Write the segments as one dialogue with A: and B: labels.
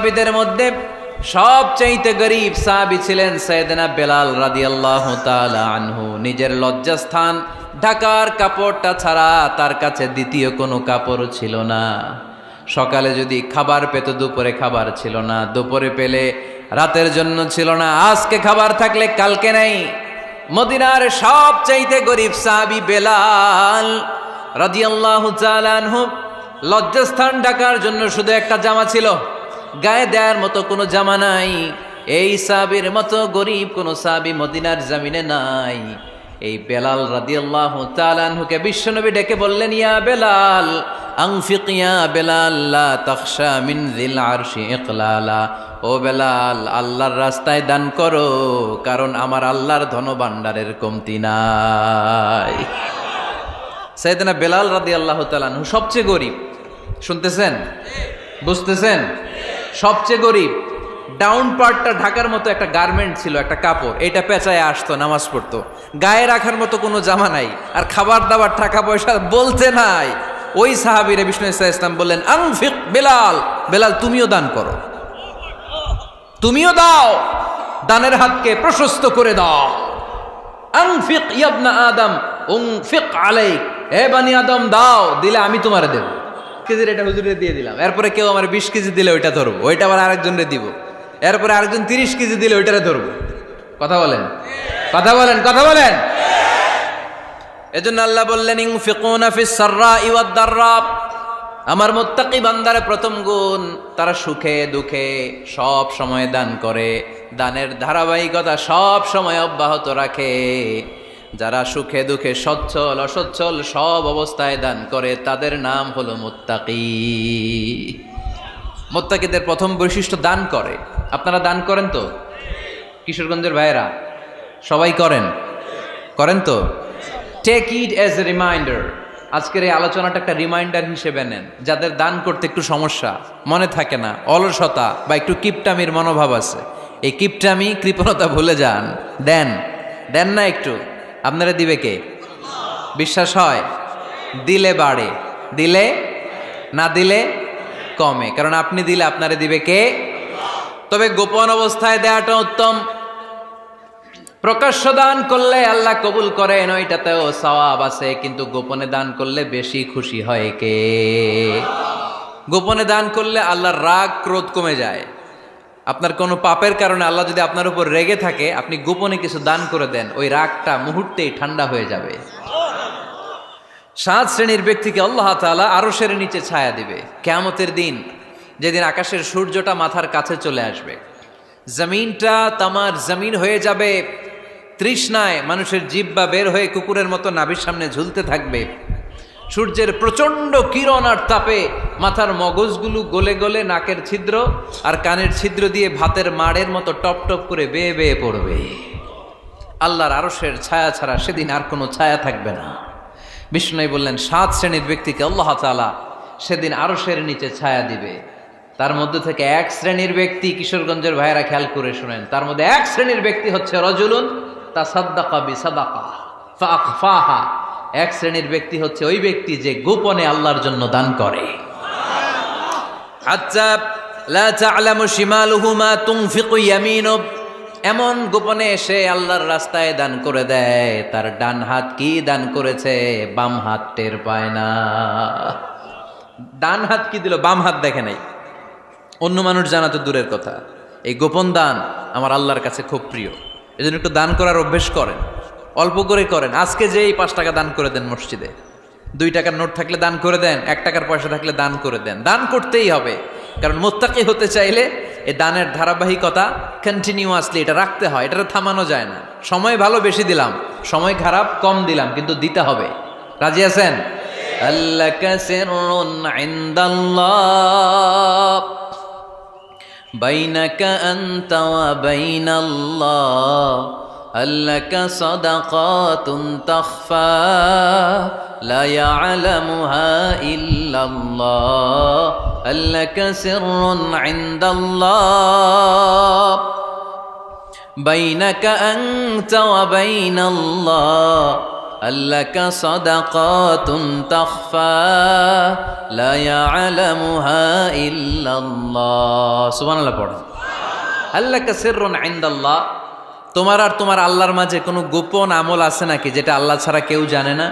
A: সাহাবীদের মধ্যে সবচাইতে গরীব সাহাবী ছিলেন সাইয়েদনা বেলাল রাদিয়াল্লাহু তাআলা আনহু। নিজের লজ্জাস্থান ঢাকার কাপড়টা ছাড়া তার কাছে দ্বিতীয় কোনো কাপড় ছিল না। সকালে যদি খাবার পেত, দুপুরে খাবার ছিল না, দুপুরে পেলে রাতের জন্য ছিল না, আজকে খাবার থাকলে কালকে নাই। মদিনার সবচাইতে গরীব সাহাবী বেলাল রাদিয়াল্লাহু তাআলা আনহু, লজ্জাস্থান ঢাকার জন্য শুধু একটা জামা ছিল, গায়ে দেওয়ার মতো কোনো জামা নাই। এই সাহাবীর মতো গরীব কোনো সাহাবী মদিনার জমিনে নাই। এই বেলাল রাদিয়াল্লাহু তাআলা আনহুকে বিশ্বনবী ডেকে বললেন, ইয়া বেলাল আনফিক ইয়া বেলাল লা তাখশা মিন যিল আরশি ইকলালা। ও বেলাল, আল্লাহর রাস্তায় দান করো, কারণ আমার আল্লাহর ধনভাণ্ডারের কমতি নাই। সাইয়েদনা বেলাল রাদিয়াল্লাহু তাআলা আনহু সবচেয়ে গরীব। শুনতেছেন? বুঝতেছেন? সবচেয়ে গরীব। ডাউন পার্টটা ঢাকার মতো একটা গার্মেন্ট ছিল, একটা কাপড়, এটা পেঁচায় আসতো, নামাজ পড়তো। গায়ে রাখার মতো কোনো জামা নাই, আর খাবার দাবার টাকা পয়সা বলতে নাই। ওই সাহাবীরে বিষ্ণু ইসা ইসলাম বললেন, আনফিক বেলাল, বেলাল তুমিও দান করো, তুমিও দাও, দানের হাতকে প্রশস্ত করে দাও। আনফিক ইবনা আদম উনফিক আলাইক, হে বানি আদম দাও, দিলে আমি তোমারে দেব। কেজির এটা হুজুরে দিয়ে দিলাম, এরপরে কেউ আমার 20 কেজি দিলে ওইটা ধরবো, ওইটা আবার আরেকজনরে দিব, এরপরে আরেকজন 30 কেজি দিলে ওইটারে ধরবো। কথা বলেন, কথা বলেন, কথা বলেন। এজন্য আল্লাহ বললেন, ইনফিকুনা ফিস সাররাই ওয়াদ দাররা। আমার মুত্তাকি বান্দার প্রথম গুণ, তারা সুখে দুঃখে সব সময় দান করে, দানের ধারাবাহিকতা সব সময় অব্যাহত রাখে। যারা সুখে দুঃখে সচ্ছল অসচ্ছল সব অবস্থায় দান করে, তাদের নাম হলো মুত্তাকি। মুত্তাকিদের প্রথম বৈশিষ্ট্য দান করে। আপনারা দান করেন তো? কিশোরগঞ্জের ভাইয়েরা সবাই করেন? করেন তো? Take it as a reminder. আজকের এই আলোচনাটা একটা রিমাইন্ডার হিসেবে নেন। যাদের দান করতে একটু সমস্যা, মনে থাকে না, অলসতা বা একটু কিপটামির মনোভাব আছে, এই কিপটামি কৃপণতা ভুলে যান, দেন। দেন না একটু, আপনারা দিবে কে? বিশ্বাস হয়? দিলে বাড়ে, দিলে না দিলে কমে, কারণ আপনি দিলে আপনারে দিবে কে? তবে গোপন অবস্থায় দেওয়াটা উত্তম। প্রকাশ্য দান করলে আল্লাহ কবুল করেন, ওইটাতেও সওয়াব আছে, কিন্তু গোপনে দান করলে বেশি খুশি হয় কে? গোপনে দান করলে আল্লাহর রাগ ক্রোধ কমে যায়। আপনার কোনো পাপের কারণে আল্লাহ যদি আপনার উপর রেগে থাকে, আপনি গোপনে কিছু দান করে দেন, ওই রাগটা মুহূর্তেই ঠান্ডা হয়ে যাবে। 7 শ্রেণীর ব্যক্তিকে আল্লাহ তাআলা আরশের নিচে ছায়া দিবে কিয়ামতের দিন, যেদিন আকাশের সূর্যটা মাথার কাছে চলে আসবে, জমিনটা তামার জমিন হয়ে যাবে, তৃষ্ণায় মানুষের জিহ্বা বের হয়ে কুকুরের মতো নাভির সামনে ঝুলতে থাকবে। সূর্যের প্রচণ্ড কিরণ আর তাপে মাথার মগজগুলো গলে গলে নাকের ছিদ্র আর কানের ছিদ্র দিয়ে ভাতের মাড়ের মতো টপ টপ করে বেয়ে বেয়ে পড়বে। আল্লাহর আরশের ছায়া ছাড়া সেদিন আর কোনো ছায়া থাকবে না। বিষ্ণু বললেন, 7 শ্রেণীর ব্যক্তিকে আল্লাহ তাআলা সেদিন আরশের নিচে ছায়া দিবে। তার মধ্যে থেকে 1 শ্রেণীর ব্যক্তি, কিশোরগঞ্জের ভাইয়েরা খেয়াল করে শুনেন, তার মধ্যে 1 শ্রেণীর ব্যক্তি হচ্ছে রজুলুন তাসাদ্দাকা বিসাদাকা ফাআখফাহা। 1 শ্রেণীর ব্যক্তি হচ্ছে ওই ব্যক্তি যে গোপনে আল্লাহর জন্য দান করে। হাত্তা লা তা'লামু শিমালুহু মা তুনফিকু ইয়ামিনু, এমন গোপনে এসে আল্লাহর রাস্তায় দান করে দেয়, তার ডান হাত কি দান করেছে বাম হাত টের পায় না। ডান হাত কি দিল, বাম হাত দেখে নাই। অন্য মানুষ জানা তো দূরের কথা, এই গোপন দান আমার আল্লাহর কাছে খুব প্রিয়। এজন্য একটু দান করার অভ্যেস করেন, অল্প করে করেন। আজকে যে এই 5 টাকা দান করে দেন মসজিদে, 2 টাকার নোট থাকলে দান করে দেন, 1 টাকার পয়সা থাকলে দান করে দেন। দান করতেই হবে, কারণ মুত্তাকি হতে চাইলে এই দানের ধারাবাহিকতা কন্টিনিউয়াসলি এটা রাখতে হয়, এটা থামানো যায় না। সময় ভালো বেশি দিলাম, সময় খারাপ কম দিলাম, কিন্তু দিতে হবে। রাজি আছেন? আল্লাকা সিররুন ইনদাল্লাহ বাইনাকা আনতা ওয়া বাইনাল্লাহ, আল্লাকা সাদাকাতুন তাখফা লা ইয়ালামুহা ইল্লাল্লাহ, আল্লাকা সিররুন ইনদাল্লাহ বাইনাকা আনতা ওয়া বাইনাল্লাহ, আল্লাকা সাদাকাতুন তাখফা লা ইয়ালামুহা ইল্লাল্লাহ। সুবহানাল্লাহ পড়েন। আল্লাকা সিররুন ইনদাল্লাহ, তোমার আর তোমার আল্লাহর মাঝে কোনো গোপন আমল আছে নাকি যেটা আল্লাহ ছাড়া কেউ জানে না?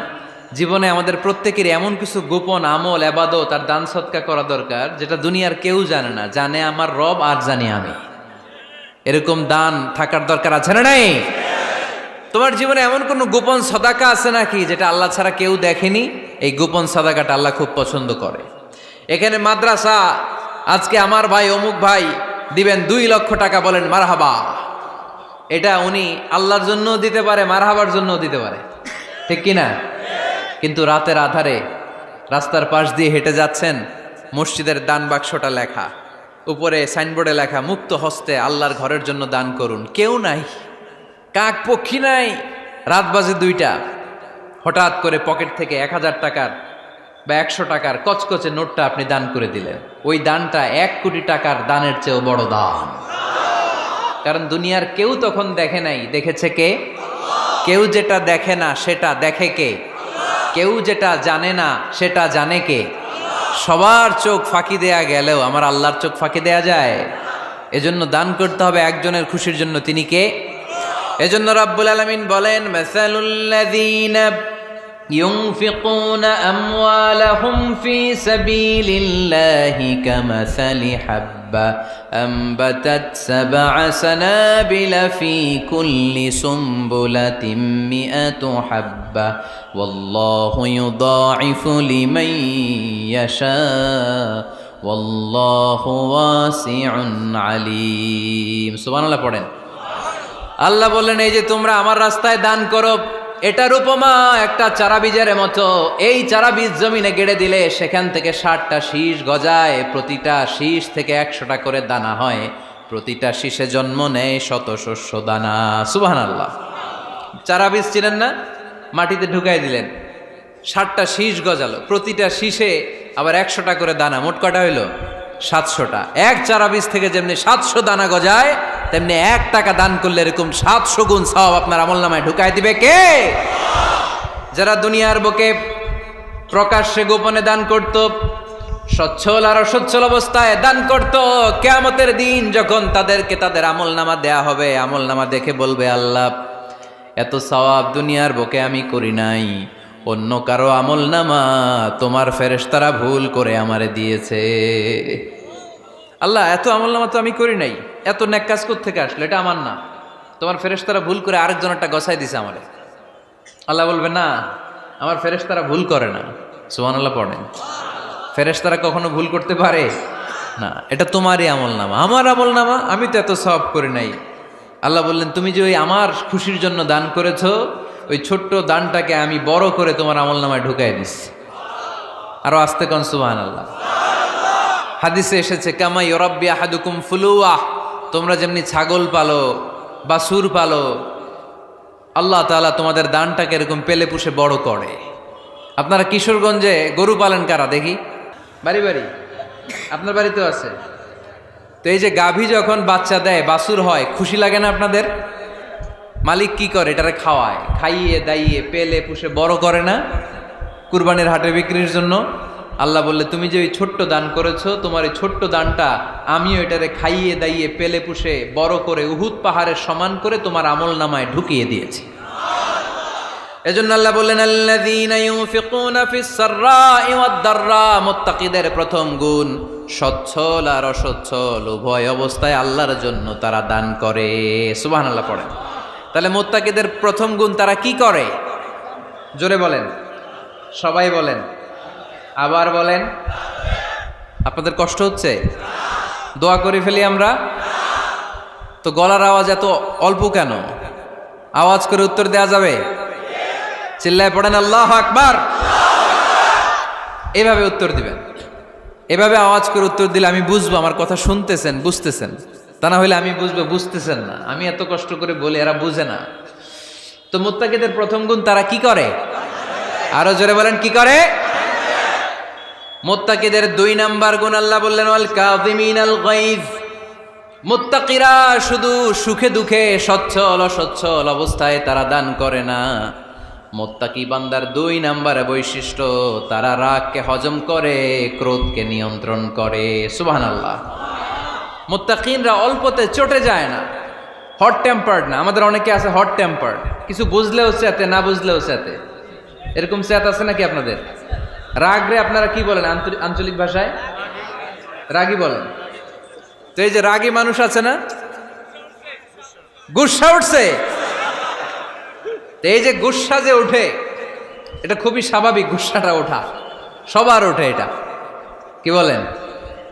A: জীবনে আমাদের প্রত্যেকেরই এমন কিছু গোপন আমল, ইবাদত আর দান সদকা করা দরকার যেটা দুনিয়ার কেউ জানে না, জানে আমার রব আর জানি আমি। এরকম দান থাকার দরকার আছে না নাই? তোমার জীবনে এমন কোনো গোপন সদাকা আছে নাকি যেটা আল্লাহ ছাড়া কেউ দেখেনি? এই গোপন সদাকাটা আল্লাহ খুব পছন্দ করে। এখানে মাদ্রাসা, আজকে আমার ভাই অমুক ভাই দিবেন 2 লক্ষ টাকা, বলেন মারহাবা। এটা উনি আল্লাহর জন্য দিতে পারে, মারহাবার জন্য দিতে পারে, ঠিক কিনা? কিন্তু রাতের আধারে রাস্তার পাশ দিয়ে হেঁটে যাচ্ছেন, মসজিদের দান বাক্সটা লেখা, উপরে সাইনবোর্ডে লেখা মুক্ত হস্তে আল্লাহর ঘরের জন্য দান করুন। কেউ নাই, কাক পক্ষী নাই। রাত বাজে 2টা, হঠাৎ করে পকেট থেকে 1000 টাকার বা 100 টাকার কচকচে নোটটা আপনি দান করে দিলেন। ওই দানটা 1 কোটি টাকার দানের চেয়েও বড় দান। কারণ দুনিয়ার কেউ তখন দেখে নাই, দেখেছে কে? কেউ যেটা দেখে না সেটা দেখে কে? কেউ যেটা জানে না সেটা জানে কে? সবার চোখ ফাঁকি দেয়া গেলেও আমার আল্লাহর চোখ ফাঁকি দেয়া যায়? এজন্য দান করতে হবে একজনের খুশির জন্য, তিনি কে? এজন্য রাব্বুল আলামিন বলেন, মাসালুল্লাযীনা ইউনফিকুনা আমওয়ালাহুম ফি সাবিলিল্লাহি কামাসালি হাব্বা আম্বাতাত সাবআ সানাবিলা ফি কুল্লি সুমবুলাতিন মিআতু হাব্বা ওয়াল্লাহু ইউদাঈফু লিমান ইয়াশা ওয়াল্লাহু ওয়াসিউন আলীম। সুবহানাল্লাহ পড়েন। আল্লাহ বললেন, এই যে তোমরা আমার রাস্তায় দান করো, এটার উপমা একটা চারা বীজের মতো। এই চারা বীজ জমিনে গেড়ে দিলে সেখান থেকে 60টা শীষ গজায়, প্রতিটা শীষ থেকে 100টা করে দানা হয়, প্রতিটা শীষে জন্ম নেয় শত শস্য দানা। সুবহানাল্লাহ। চারা বীজ ছিলেন না, মাটিতে ঢুকাই দিলেন, 60টা শীষ গজালো, প্রতিটা শীষে আবার 100টা করে দানা, মোট কটা হইল? 700টা। এক চারা বীজ থেকে যেমনি 700 দানা গজায়, তেমনি 1 টাকা দান করলে এরকম 700 গুণ সওয়াব আপনার আমলনামায় ঢুকাই দিবে কে? যারা দুনিয়ার বুকে প্রকাশ্যে গোপনে দান করত, সচ্ছল আর অসচ্ছল অবস্থায় দান করত, কিয়ামতের দিন যখন তাদেরকে তাদের আমলনামা দেয়া হবে, আমলনামা দেখে বলবে, আল্লাহ এত সওয়াব দুনিয়ার বুকে আমি করি নাই, অন্য কারো আমলনামা তোমার ফেরেশতারা ভুল করে আমারে দিয়েছে। আল্লাহ এত আমলনামা তো আমি করি নাই, এত নেক কাজ কোত্থেকে আসলো? এটা আমার না, তোমার ফেরেশতারা ভুল করে আরেকজনেরটা গছাই দিছে আমারে। আল্লাহ বলবে, না, আমার ফেরেশতারা ভুল করে না। সুবহানাল্লাহ পড়েন। ফেরেশতারা কখনো ভুল করতে পারে না, এটা তোমারই আমলনামা, আমার আমলনামা, আমি তো এত সওয়াব করি নাই। আল্লাহ বললেন, তুমি যে ওই আমার খুশির জন্য দান করেছো, ওই ছোট্ট দানটাকে আমি বড় করে তোমার আমলনামায় ঢুকাই দিচ্ছি। আরো আস্তে কোন সুবহানাল্লাহ। হাদিসে এসেছে, কামা ইউরাব্বি আহাদুকুম ফুলুয়াহ, তোমরা যেমনি ছাগল পালো, বাছুর পালো, আল্লাহ তাআলা তোমাদের দানটাকে এরকম পেলে পুষে বড় করে। আপনারা কিশোরগঞ্জে গরু পালেন কারা দেখি? বাড়ি বাড়ি, আপনার বাড়িতেও আছে। তো এই যে গাভী যখন বাচ্চা দেয়, বাছুর হয়, খুশি লাগে না আপনাদের? মালিক কি করে? এটারে খাওয়ায়, খাইয়ে দাইয়ে পেলে পুষে বড় করে না? কুরবানির হাটে বিক্রির জন্য। আল্লাহ বললে, তুমি যে ওই ছোট্ট দান করেছো, তোমার এই ছোট্ট দানটা আমিও এটারে খাইয়ে দাইয়ে পেলে পুষে বড় করে উহুদ পাহাড়ের সমান করে তোমার আমলনামায় ঢুকিয়ে দিয়েছি। এজন্য আল্লাহ বললেন, আল্লাযীনা ইউনফিকুনা ফিস সাররাই ওয়াদ দাররা, মুত্তাকিদের প্রথম গুণ সচ্ছল আর অসচ্ছল উভয় অবস্থায় আল্লাহর জন্য তারা দান করে। সুবহানাল্লাহ পড়েন। তাহলে মুত্তাকিদের প্রথম গুণ, তারা কি করে? জোরে বলেন, সবাই বলেন, আবার বলেন। আপনাদের কষ্ট হচ্ছে? দোয়া করে ফেলি আমরা তো। গলার আওয়াজ এত অল্প কেন? আওয়াজ করে উত্তর দেয়া যাবে? চিল্লায় পড়েন আল্লাহু আকবার। এভাবে উত্তর দিবেন, এভাবে আওয়াজ করে উত্তর দিলে আমি বুঝবো আমার কথা শুনতেছেন, বুঝতেছেন। তা না হলে আমি বুঝবো বুঝতেছেন না, আমি এত কষ্ট করে বলি এরা বুঝে না। তো মুত্তাকিদের প্রথম গুণ, তারা কি করে? আরো জোরে বলেন, কি করে? মুত্তাকিদের 2 নাম্বার গুণ আল্লাহ বললেন, ওয়াল কাযিমিনাল গায়জ। মুত্তাকিরা শুধু সুখে দুঃখে, সচ্ছল অসচ্ছল অবস্থায় তারা দান করে না, মুত্তাকি বান্দার 2 নম্বরে বৈশিষ্ট্য, তারা রাগকে হজম করে, ক্রোধকে নিয়ন্ত্রণ করে। সুবহানাল্লাহ। মুত্তাকিনরা অল্পতে চটে যায় না, হট টেম্পার্ড না। আমাদের অনেকে আছে হট টেম্পার্ড, কিছু বুঝলেও চেতে, না বুঝলেও চেতে। এরকম চেত আছে নাকি আপনাদের? রাগ রে আপনারা কি বলেন আঞ্চলিক ভাষায়? রাগী বলেন। তো এই যে রাগী মানুষ আছে না, গুসা উঠছে, এই যে গুসা যে ওঠে, এটা খুবই স্বাভাবিক। গুসাটা ওঠা সবার ওঠে, এটা কি বলেন?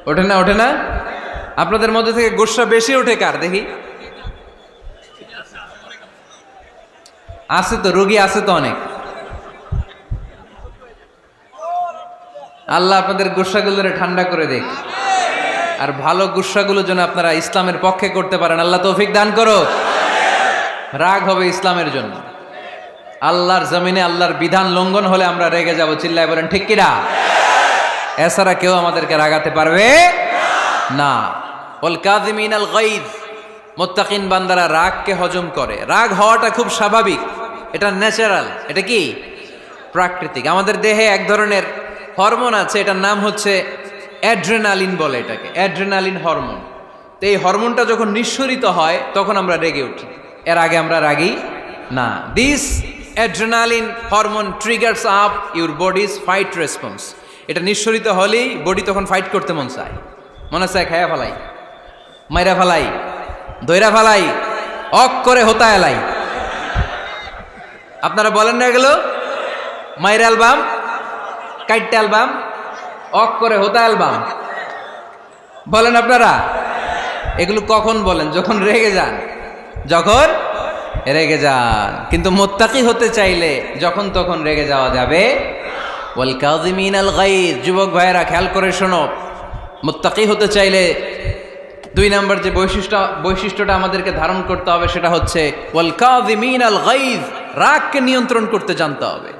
A: ওঠে না? ওঠে না? আপনাদের মধ্যে থেকে গুসা বেশি ওঠে কার দেখি? আছে তো, রোগী আছে তো অনেক। আল্লাহ আপনাদের গুসাগুলোরে ঠান্ডা করে দেখ, আর ভালো গুসাগুলো যেন আপনারা ইসলামের পক্ষে করতে পারেন। আল্লাহ তৌফিক দান করো। রাগ হবে ইসলামের জন্য। আল্লাহর জমিনে আল্লাহর বিধান লঙ্ঘন হলে আমরা রেগে যাব। চিল্লায় বলেন ঠিক কিনা? এছাড়া কেউ আমাদেরকে রাগাতে পারবে না। ওয়াল কাযিমিনাল গায়জ, মুত্তাকিন বান্দারা রাগকে হজম করে। রাগ হওয়াটা খুব স্বাভাবিক, এটা ন্যাচারাল। এটা কি? প্রাকৃতিক। আমাদের দেহে এক ধরনের হরমোন আছে, এটার নাম হচ্ছে অ্যাড্রেনালিন বলে এটাকে, অ্যাড্রেনালিন হরমোন। তো এই হরমোনটা যখন নিঃসরিত হয় তখন আমরা রেগে উঠি, এর আগে আমরা রাগি না। This adrenaline hormone triggers up your bodies fight response. এটা নিঃসরিত হলেই বডি তখন ফাইট করতে মন চায়, মনে চায় খায়া ফেলাই, মাইরা ফেলাই, দইরা ফেলাই, অক করে হোতা এলাই। আপনারা বলেন না এগুলো? মাইরা অ্যালবাম, কাইটটা অ্যালবাম, অক করে হোতা অ্যালবাম বলেন আপনারা? এগুলো কখন বলেন? যখন রেগে যান, যখন রেগে যান। কিন্তু মুত্তাকি হতে চাইলে যখন তখন রেগে যাওয়া যাবে। ওয়াল কাযিমিনাল গায়জ, যুবক ভাইয়েরা খেয়াল করে শোনো, মুত্তাকি হতে চাইলে 2 নম্বর যে বৈশিষ্ট্যটা আমাদেরকে ধারণ করতে হবে সেটা হচ্ছে ওয়াল কাযিমিনাল গায়জ, রাগকে নিয়ন্ত্রণ করতে জানতে হবে।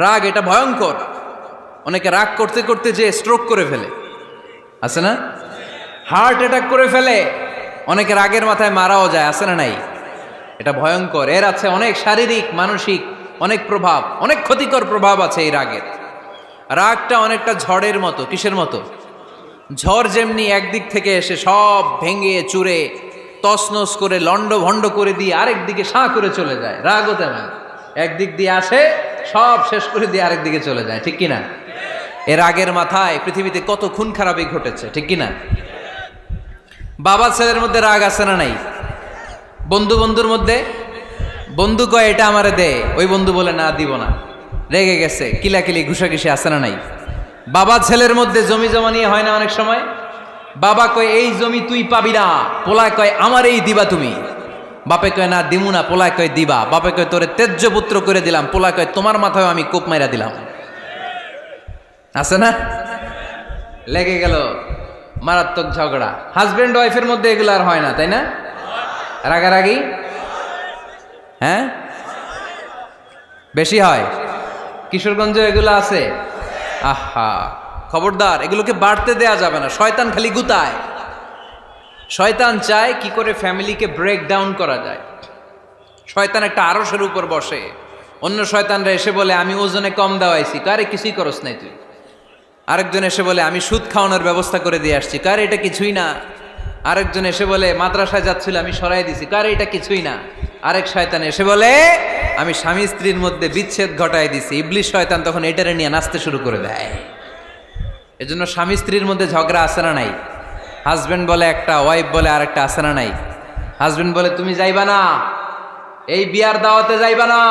A: রাগ এটা ভয়ঙ্কর। অনেকে রাগ করতে করতে যে স্ট্রোক করে ফেলে, আছে না? হার্ট অ্যাটাক করে ফেলে। অনেকে রাগের মাথায় মারাও যায়, আছে না নাই? এটা ভয়ঙ্কর। এর আছে অনেক শারীরিক, মানসিক অনেক প্রভাব, অনেক ক্ষতিকর প্রভাব আছে এই রাগের। রাগটা অনেকটা ঝড়ের মতো। কিসের মতো? ঝড় যেমনি একদিক থেকে এসে সব ভেঙে চুরে তছনছ করে লন্ড ভন্ড করে দিয়ে আরেক দিকে সাঁ করে চলে যায়, রাগও তেমন। একদিক দিয়ে আসে, সব শেষ করে দিয়ে আরেক দিকে চলে যায়, ঠিক কিনা? এর রাগের মাথায় পৃথিবীতে কত খুন খারাপি ঘটেছে, ঠিক কিনা? বাবা ছেলের মধ্যে রাগ আছে না নাই? বন্ধু বন্ধুর মধ্যে, বন্ধু কয় এটা আমারে দে, ওই বন্ধু বলে না দিব না, রেগে গেছে, কিলাকিলি ঘুষাঘুষি আছে না নাই? বাবা ছেলের মধ্যে জমি জমা নিয়ে হয় না অনেক সময়? বাবা কয় এই জমি তুই পাবি না, পোলায় কয় আমার এই দিবা তুমি। বাপে কয় না দিমু না, পোলায় কয় দিবা। বাপে কয় তোরে তেজ্য পুত্র করে দিলাম, পোলায় কয় তোমার মাথায় আমি কোপ মাইরা দিলাম। আছে না? লেগে গেল, মারাত্মক ঝগড়া। হাজবেন্ড ওয়াইফের মধ্যে এগুলো আর হয় না, তাই না? রাগারাগি হ্যাঁ বেশি হয়। কিশোরগঞ্জে এগুলো আছে। আহা, খবরদার, এগুলোকে বাড়তে দেয়া যাবে না। শয়তান খালি গুতায়। শয়তান চায় কি করে ফ্যামিলিকে ব্রেক ডাউন করা যায়। শয়তান একটা আরশের উপর বসে, অন্য শয়তানরা এসে বলে আমি ওজনে কম দেওয়াইছি, কারে কিছুই করস নাই তুই। আরেকজন এসে বলে আমি সুদ খাওয়ানোর ব্যবস্থা করে দিয়ে আসছি, কারে এটা কিছুই না। আরেকজন এসে বলে মাদ্রাসায় যাচ্ছিল আমি সরাই দিছি, কারে এটা কিছুই না। আরেক শয়তান এসে বলে আমি স্বামী স্ত্রীর মধ্যে বিচ্ছেদ ঘটাই দিছি। ইবলিশ শয়তান তখন এটারে নিয়ে নাচতে শুরু করে দেয়। এজন্য স্বামী স্ত্রীর মধ্যে ঝগড়া আছে না নাই? হাজবেন্ড বলে একটা, ওয়াইফ বলে আরেকটা, আছে না নাই? হাজবেন্ড বলে তুমি যাইবা না, এই বিয়ার দাওয়াতে যাইবা না,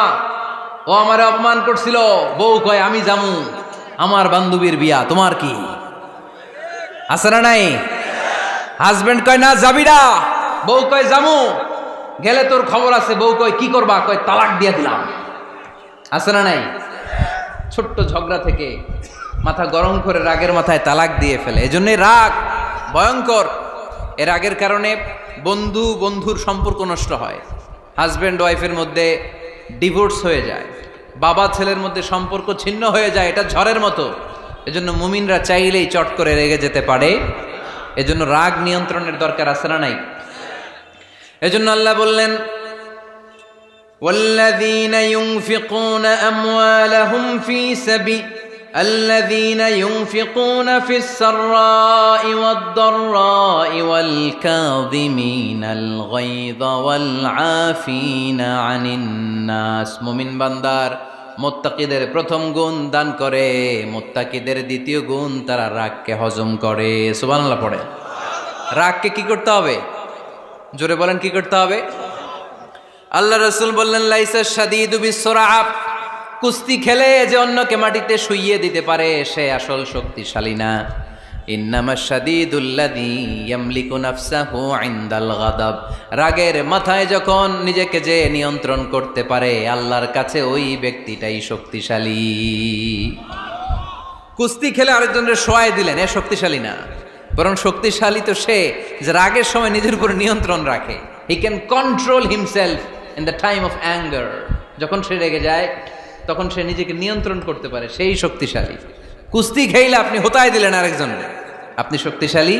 A: ও আমারে অপমান করছিল। বউ কয় আমি যামু, আমার বান্ধবীর বিয়া, তোমার কি? আছে না নাই? হাজবেন্ড কয় না যাবি না, বউ কয় যামু, গেলে তোর খবর আছে। বউ কয় কি করবা? কয় তালাক দিয়া দিলাম। আছে না নাই? ছোট্ট ঝগড়া থেকে মাথা গরম করে রাগের মাথায় তালাক দিয়ে ফেলে। এজন্য রাগ ভয়ঙ্কর। এ রাগের কারণে বন্ধু বন্ধুর সম্পর্ক নষ্ট হয়, হাজব্যান্ড ওয়াইফের মধ্যে ডিভোর্স হয়ে যায়, বাবা ছেলের মধ্যে সম্পর্ক ছিন্ন হয়ে যায়। এটা ঝড়ের মতো। এজন্য মুমিনরা চাইলেই চট করে রেগে যেতে পারে। এজন্য রাগ নিয়ন্ত্রণের দরকার আছে না নাই? এজন্য আল্লাহ বললেন والذين ينفقون أموالهم في سبيل الذين ينفقون في السراء والضراء والكاظمين الغيظ والعافين عن الناس মুমিন বান্দার মুত্তাকিদের প্রথম গুণ দান করে, মুত্তাকিদের দ্বিতীয় গুণ তারা রাগকে হজম করে। সুবহানাল্লাহ পড়ে। রাগকে কি করতে হবে? জোরে বলেন, কি করতে হবে? আল্লাহ রাসূল বললেন, লাইসা শাদীদু বিসসুরআ, কুস্তি খেলে যে অন্যকে মাটিতে শুইয়ে দিতে পারে সে আসল শক্তিশালী না। ইন্নামাশ শাদীদুল্লাযী ইয়ামলিকু নাফসাহু ইনদাল গাদাব, রাগের মাথায় যখন নিজেকে যে নিয়ন্ত্রণ করতে পারে আল্লাহর কাছে ওই ব্যক্তিটাই শক্তিশালী। কুস্তি খেলে আরেকজনের শোয়ায় দিলেন, এ শক্তিশালী না, বরং শক্তিশালী তো সে যে রাগের সময় নিজের উপর নিয়ন্ত্রণ রাখে। He can control himself in the time of anger, যখন সে রেগে যায় তখন সে নিজেকে নিয়ন্ত্রণ করতে পারে, সেই শক্তিশালী। কুস্তি খেইলে আপনি হোতায় দিলেন আরেকজনকে, আপনি শক্তিশালী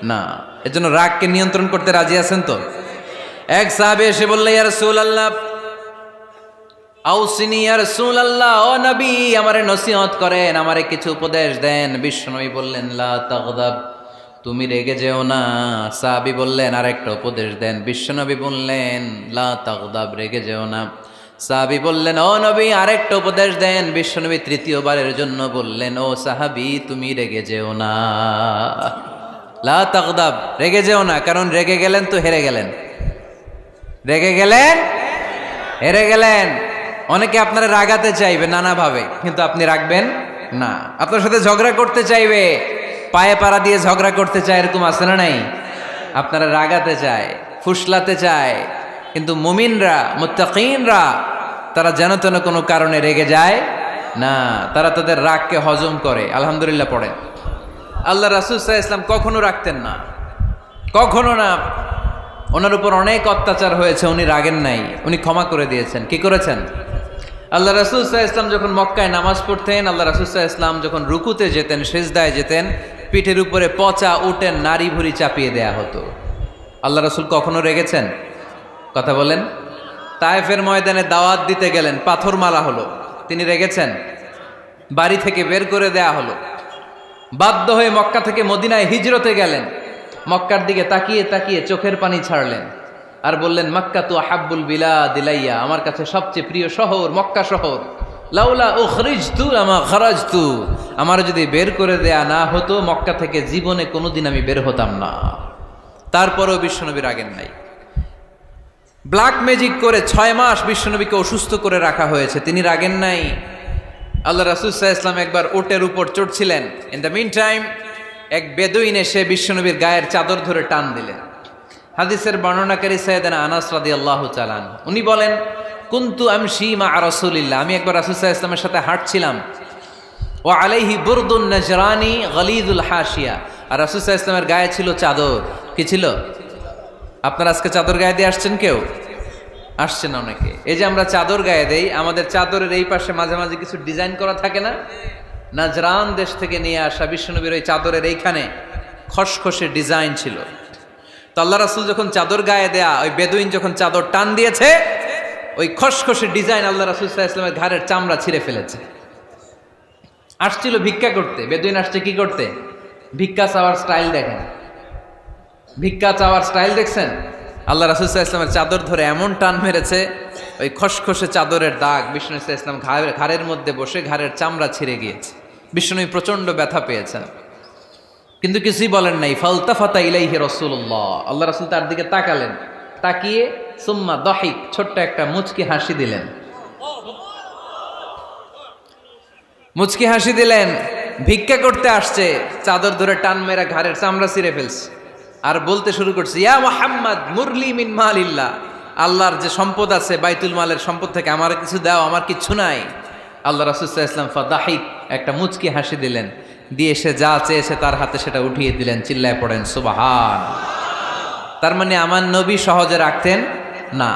A: না। এজন্য রাগকে নিয়ন্ত্রণ করতে রাজি আছেন তো? এক সাহাবী এসে বলল, ইয়া রাসূলুল্লাহ আউসিনি, ইয়া রাসূলুল্লাহ, ও নবী আমারে নসিহত করেন, আমারে কিছু উপদেশ দেন। বিশ্বনবী বললেন, লা তাগদাব, তুমি রেগে যেও না। সাহাবী বললেন, আরেকটা উপদেশ দেন। বিশ্বনবী বললেন, লা তাগদাব, রেগে যেও না। সাহাবী বললেন, ও নবী আরেকটা উপদেশ দেন। বিশ্বনবী তৃতীয়বারের জন্য বললেন, ও সাহাবী তুমি রেগে যেও না, লা তাগদাব, রেগে যেও না। কারণ রেগে গেলেন তো হেরে গেলেন, রেগে গেলেন হেরে গেলেন। অনেকে আপনারা রাগাতে চাইবে নানাভাবে, কিন্তু আপনি রাখবেন না। আপনার সাথে ঝগড়া করতে চাইবে, পায়ে পাড়া দিয়ে ঝগড়া করতে চায়, এরকম আছে না নাই? আপনারা রাগাতে চায়, ফুসলাতে চায়, কিন্তু মুমিনরা, মুত্তাকিনরা তারা যেন তেন কোনো কারণে রেগে যায় না, তারা তাদের রাগকে হজম করে। আলহামদুলিল্লাহ পড়েন। আল্লাহ রাসূল সাল্লাল্লাহু আলাইহি ওয়াসাল্লাম কখনো রাখতেন না, কখনো না। ওনার উপর অনেক অত্যাচার হয়েছে, উনি রাগেন নাই, উনি ক্ষমা করে দিয়েছেন। কি করেছেন? আল্লাহ রাসূল সাল্লাল্লাহু আলাইহি ওয়াসাল্লাম যখন মক্কায় নামাজ পড়তেন, আল্লাহ রাসূল সাল্লাল্লাহু আলাইহি ওয়াসাল্লাম যখন রুকুতে যেতেন, সিজদায় যেতেন, পিঠের উপরে পচা উটের নাড়ি ভুঁড়ি চাপিয়ে দেয়া হতো। আল্লাহ রাসূল কখনো রেগেছেন? কথা বলেন। তায়েফের ময়দানে দাওয়াত দিতে গেলেন, পাথর মারা হলো, তিনি রেগেছেন? বাড়ি থেকে বের করে দেয়া হলো, বাধ্য হয়ে মক্কা থেকে মদিনায় হিজরতে গেলেন। মক্কার দিকে তাকিয়ে তাকিয়ে চোখের পানি ছাড়লেন আর বললেন, মক্কা তু আহাব্বুল বিলাদ ইলাইয়া, আমার কাছে সবচেয়ে প্রিয় শহর মক্কা শহর। লাউলা উখরিজতু লামা খারাজতু, আমার যদি বের করে দেয়া না হতো মক্কা থেকে জীবনে কোনোদিন আমি বের হতাম না। তারপরেও বিশ্বনবী রাগেন নাই। ব্ল্যাক ম্যাজিক করে 6 মাস বিশ্বনবীকে অসুস্থ করে রাখা হয়েছে, তিনি রাগেন নাই। আল্লাহ রাসূল সাল্লাল্লাহু আলাইহি ওয়াসাল্লাম একবার উটের উপর চড়ছিলেন। ইন দ্য মিন টাইম এক বেদুইন এসে বিশ্বনবীর গায়ের চাদর ধরে টান দিলেন। হাদিসের বর্ণনাকারী সাইয়েদনা আনাস রাদিয়াল্লাহু তাআলা আনহু, উনি বলেন, কুনতু আমশি মা রাসূলিল্লাহ, আমি একবার রাসূল সাল্লাল্লাহু আলাইহি ওয়াসাল্লামের সাথে হাঁটছিলাম। ওয়া আলাইহি বুরদুন নাজরানি গলিযুল হাশিয়া, আর রাসূল সাল্লাল্লাহু আলাইহি ওয়াসাল্লামের গায়ে ছিল চাদর। কি ছিল? আপনারা আজকে চাদর গায়ে দিয়ে আসছেন? কেউ আসছেন অনেকে। এই যে আমরা চাদর গায়ে দেই, আমাদের চাদরের এই পাশে মাঝে মাঝে কিছু ডিজাইন করা থাকে না? নাজরান দেশ থেকে নিয়ে আসা বিশ্বনবীর ওই চাদরের এইখানে খসখসে ডিজাইন ছিল। তো আল্লাহ রাসূল যখন চাদর গায়ে দেয়া, ওই বেদুইন যখন চাদর টান দিয়েছে, ওই খসখসে ডিজাইন আল্লাহ রাসূল সাল্লাল্লাহু আলাইহি ওয়াসাল্লামের ঘাড়ের চামড়া ছিঁড়ে ফেলেছে। আসছিল ভিক্ষা করতে। বেদুইন আসছে কি করতে? ভিক্ষা চাওয়ার স্টাইল দেখেন, ভিক্ষা চাওয়ার স্টাইল দেখছেন? আল্লাহ রাসূল সাল্লাল্লাহু আলাইহি ওয়াসাল্লামের চাদর ধরে এমন টান মেরেছে, ওই খসখসে চাদরের দাগ বিষ্ণু সাল্লাল্লাহু আলাইহি ওয়াসাল্লাম ঘাড়ের মধ্যে বসে ঘাড়ের চামড়া ছিঁড়ে গিয়েছে। বিষ্ণু প্রচন্ড ব্যথা পেয়েছেন, কিন্তু কিছুই বলেন নাই। ফালতাফাতা ইলাইহি রাসূলুল্লাহ, আল্লাহ রাসূল তার দিকে তাকালেন, তাকিয়ে সুম্মা দাহিক, ছোট্ট একটা মুচকি হাসি দিলেন। মুচকি হাসি দিলেন। ভিক্ষা করতে আসছে, চাদর ধরে টান মেরা ঘাড়ের চামড়া ছিঁড়ে ফেলছে, আর বলতে শুরু করছে, ইয়া মুহাম্মদ মুরলি মিন মালিল্লাহ, আল্লাহর যে সম্পদ আছে বাইতুল মালের সম্পদ থেকে আমার কিছু দাও, আমার কিচ্ছু নাই। আল্লাহ রাসূল সাল্লাল্লাহু আলাইহি ওয়াসাল্লাম ফাদাহিক, একটা মুচকি হাসি দিলেন, দিয়ে সে যা চেয়েছে তার হাতে সেটা উঠিয়ে দিলেন। চিল্লায় পড়েন সুবহান। তার মানে আমার নবী সহজে রাখতেন না।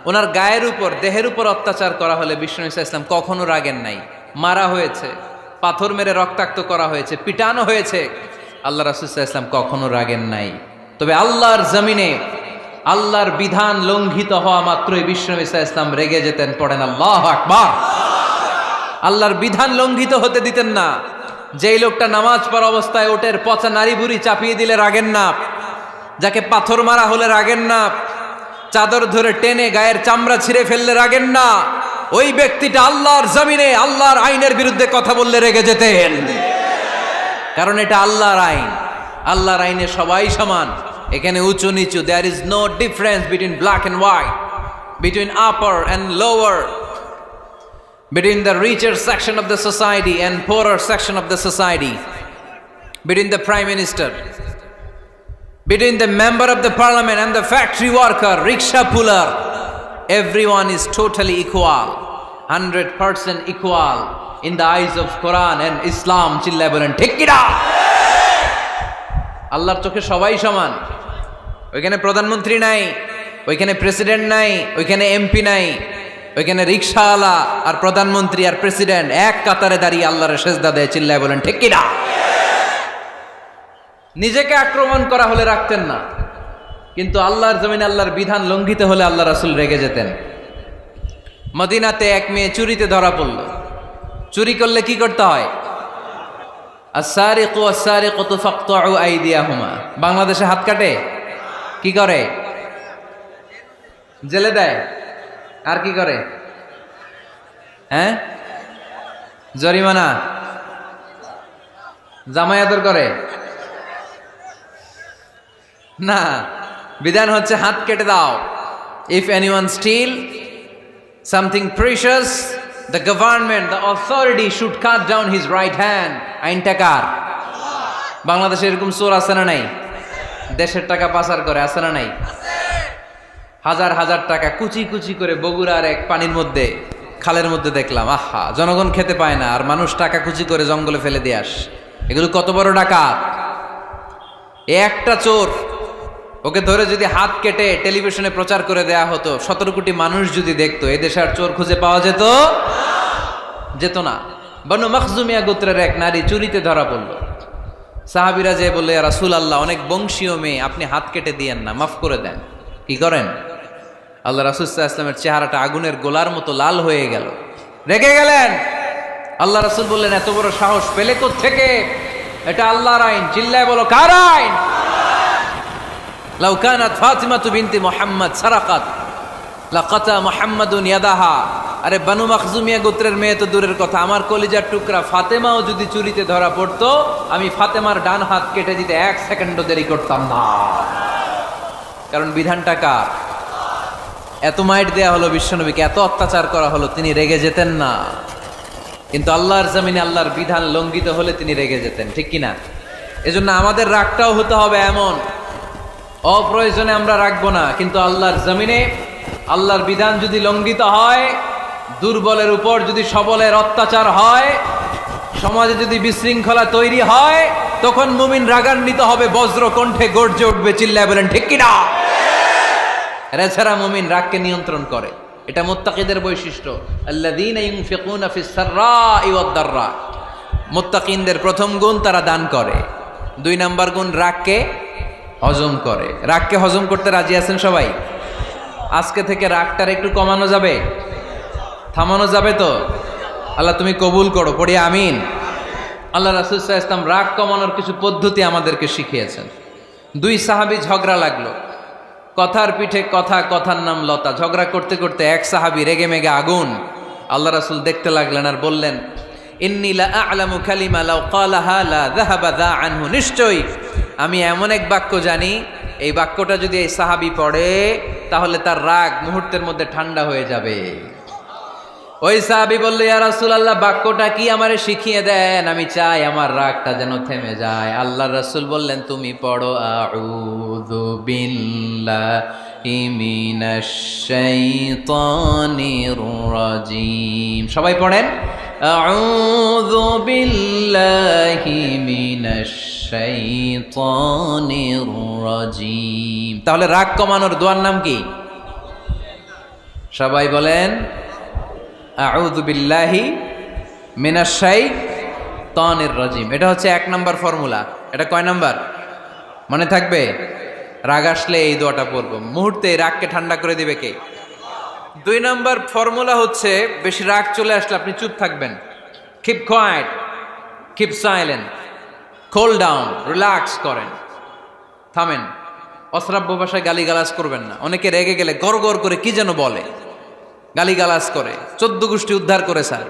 A: ওনার গায়ের উপর, দেহের উপর অত্যাচার করা হলে বিষ্ণু সাল্লাল্লাহু আলাইহি ওয়াসাল্লাম কখনো রাগেন নাই। মারা হয়েছে, পাথর মেরে রক্তাক্ত করা হয়েছে, পিটানো হয়েছে, আল্লাহ রাসূল সাল্লাল্লাহু আলাইহি ওয়াসাল্লাম কখনো রাগেন নাই। তবে আল্লাহর জমিনে আল্লাহর বিধান লঙ্ঘিত হওয়া মাত্রই বিশ্বনবী সাল্লাল্লাহু আলাইহি ওয়াসাল্লাম রেগে যেতেন। পড়েন আল্লাহু আকবার। আল্লাহর বিধান লঙ্ঘিত হতে দিতেন না। যেই লোকটা নামাজ পড়া অবস্থায় ওটের পচা নারী বুড়ি চাপিয়ে দিলে রাগেন না, যাকে পাথর মারা হলে রাগেন না, চাদর ধরে টেনে গায়ের চামড়া ছিঁড়ে ফেললে রাগেন না, ওই ব্যক্তিটা আল্লাহর জমিনে আল্লাহর আইনের বিরুদ্ধে কথা বললে রেগে যেতেন। কারণ এটা আল্লাহর আইন। আল্লাহর আইনে সবাই সমান, এখানে উঁচু নিচু, there is no difference between black and white, between upper and lower, between the richer section of the society and poorer section of the society, between the prime minister, between the member of the parliament and the factory worker, rickshaw puller, everyone is totally equal, 100% equal in the eyes of Quran and Islam. চিল্লায় বলেন ঠিক কি না? আল্লাহর চোখে সবাই সমান। ওইখানে প্রধানমন্ত্রী নাই, ওইখানে প্রেসিডেন্ট নাই, ওইখানে এমপি নাই, ওইখানে রিকশাওয়ালা আর প্রধানমন্ত্রী আর প্রেসিডেন্ট এক কাতারে দাঁড়িয়ে আল্লাহর সেজদা দেয়। চিল্লায় বলেন ঠিক কি না? নিজেকে আক্রমণ করা হলে রাখতেন না, কিন্তু আল্লাহর জমিনে আল্লাহর বিধান লঙ্ঘিত হলে আল্লাহ রাসূল রেগে যেতেন। মদিনাতে এক মেয়ে চুরিতে ধরা পড়ল। চুরি করলে কি করতে হয়? আস-সারিকু ওয়াস-সারিকাতু ফাকতাউ আইদিয়াহুমা। বাংলাদেশে হাত কাটে, কি করে? জেলে দেয়। আর কি করে? হ্যাঁ, জরিমানা, জামাই আদর করে না। বিধান হচ্ছে হাত কেটে দাও। If anyone steal something precious, the government, the authority should cut down his right hand. আইনটা কার? বাংলাদেশে এরকম চোর আছে না নাই? দেশের টাকা পাচার করে, আছে না নাই? হাজার হাজার টাকা কুচি কুচি করে বগুড়ার এক পানির মধ্যে, খালের মধ্যে দেখলাম। আহা, জনগণ খেতে পায় না আর মানুষ টাকা কুচি করে জঙ্গলে ফেলে দিয়ে আস। এগুলো কত বড় ডাকাত! একটা চোর, ওকে ধরে যদি হাত কেটে টেলিভিশনে প্রচার করে দেয়া হতো, 17 কোটি মানুষ যদি দেখতো, এই দেশে আর চোর খুঁজে পাওয়া যেত না। বনু মখজুমিয়া গোত্রের এক নারী চুরিতে ধরা পড়ল। সাহাবীরা যে বলল, ইয়া রাসূলুল্লাহ, অনেক বংশীয় মেয়ে, আপনি হাত কেটে দিয়েন না, মাফ করে দেন। কি করেন? আল্লাহ রাসূল সাল্লাল্লাহু আলাইহি ওয়াসাল্লামের চেহারাটা আগুনের গোলার মতো লাল হয়ে গেল, রেগে গেলেন। আল্লাহ রাসূল বললেন, এত বড় সাহস পেলে কোত্থেকে? এটা আল্লাহর আইন। চিল্লায় বলো, কার আইন? লাউ কানাত ফাতিমাতু বিনতি মুহাম্মদ সারাকাত লাকাতা মুহাম্মাদুন ইয়াদাহা। আরে বনু মখজুমিয়া গোত্রের মেয়ে তো দূরের কথা, আমার কলিজার টুকরা ফাতেমাও যদি চুরিতে ধরা পড়তো, আমি ফাতেমার ডান হাত কেটে দিতে 1 সেকেন্ডও দেরি করতাম না। কারণ বিধানটা কার? এত মাইট দেয়া হলো বিশ্বনবীকে, এত অত্যাচার করা হলো, তিনি রেগে যেতেন না। কিন্তু আল্লাহর জমিনে আল্লাহর বিধান লঙ্ঘিত হলে তিনি রেগে যেতেন, ঠিক কিনা? এজন্য আমাদের রাগটাও হতে হবে এমন, অপ্রয়োজনে আমরা রাখবো না। কিন্তু আল্লাহর জমিনে আল্লাহর বিধান যদি লঙ্ঘিত হয়, দুর্বলের উপর যদি সবলের অত্যাচার হয়, সমাজে যদি বিশৃঙ্খলা তৈরি হয়, তখন মুমিন রাগান্বিত হবে, বজ্র কণ্ঠে গর্জে উঠবে। চিল্লায় বলেন ঠিক কিনা? এছাড়া মুমিন রাগকে নিয়ন্ত্রণ করে, এটা মুত্তাকিদের বৈশিষ্ট্য। আল্লাযীনা ইউনফিকুনা ফিস সাররাই ওয়াদ দাররা। মুত্তাকিনদের প্রথম গুণ, তারা দান করে। 2 নাম্বার গুণ, রাগকে হজম করে। রাগকে হজম করতে রাজি আছেন সবাই? আজকে থেকে রাগটার একটু কমানো যাবে, থামানো যাবে তো? আল্লাহ তুমি কবুল করো, পড়ি আমিন। আল্লাহ রাসূল সাল্লাল্লাহু আলাইহি ওয়াসাল্লাম রাগ কমানোর কিছু পদ্ধতি আমাদেরকে শিখিয়েছেন। 2 সাহাবী ঝগড়া লাগলো, কথার পিঠে কথা, কথার নাম লতা। ঝগড়া করতে করতে এক সাহাবী রেগে মেগে আগুন। আল্লাহ রাসূল দেখতে লাগলেন আর বললেন, ইন্নী লা আ'লামু কালিমা লাউ ক্বালাহা লা যাহাবা যা আনহু। নিশ্চয়ই আমি এমন এক বাক্য জানি, এই বাক্যটা যদি এই সাহাবী পড়ে, তাহলে তার রাগ মুহূর্তের মধ্যে ঠান্ডা হয়ে যাবে। ওই সাহাবী বলল, ইয়া রাসূলুল্লাহ, বাক্যটা কি আমারে শিখিয়ে দেন, আমি চাই আমার রাগটা যেন থেমে যায়। আল্লাহর রাসূল বললেন, তুমি পড়ো, আউযু বিল্লাহি মিনাশ শাইতানির রাজীম। সবাই পড়েন, আউযু বিল্লাহি মিনাশ শাইতানির রাজীম। তাহলে রাগ কমানোর দোয়ার নাম কি? সবাই বলেন, আউযু বিল্লাহি মিনাশ শাইতানির রাজীম। এটা হচ্ছে 1 নম্বর ফর্মুলা। এটা কয় নাম্বার? মনে থাকবে? রাগ আসলে এই দোয়াটা পড়বো, মুহূর্তে রাগকে ঠান্ডা করে দিবে কে? 2 নম্বর ফর্মুলা হচ্ছে, বেশি রাগ চলে আসলে আপনি চুপ থাকবেন। Keep quiet, keep silent, cool down, relax করেন, থামেন। অশ্রাব্য ভাষায় গালিগালাজ করবেন না। অনেকে রেগে গেলে গড় গড় করে কি যেন বলে, গালিগালাজ করে, 14 গোষ্ঠী উদ্ধার করে স্যার,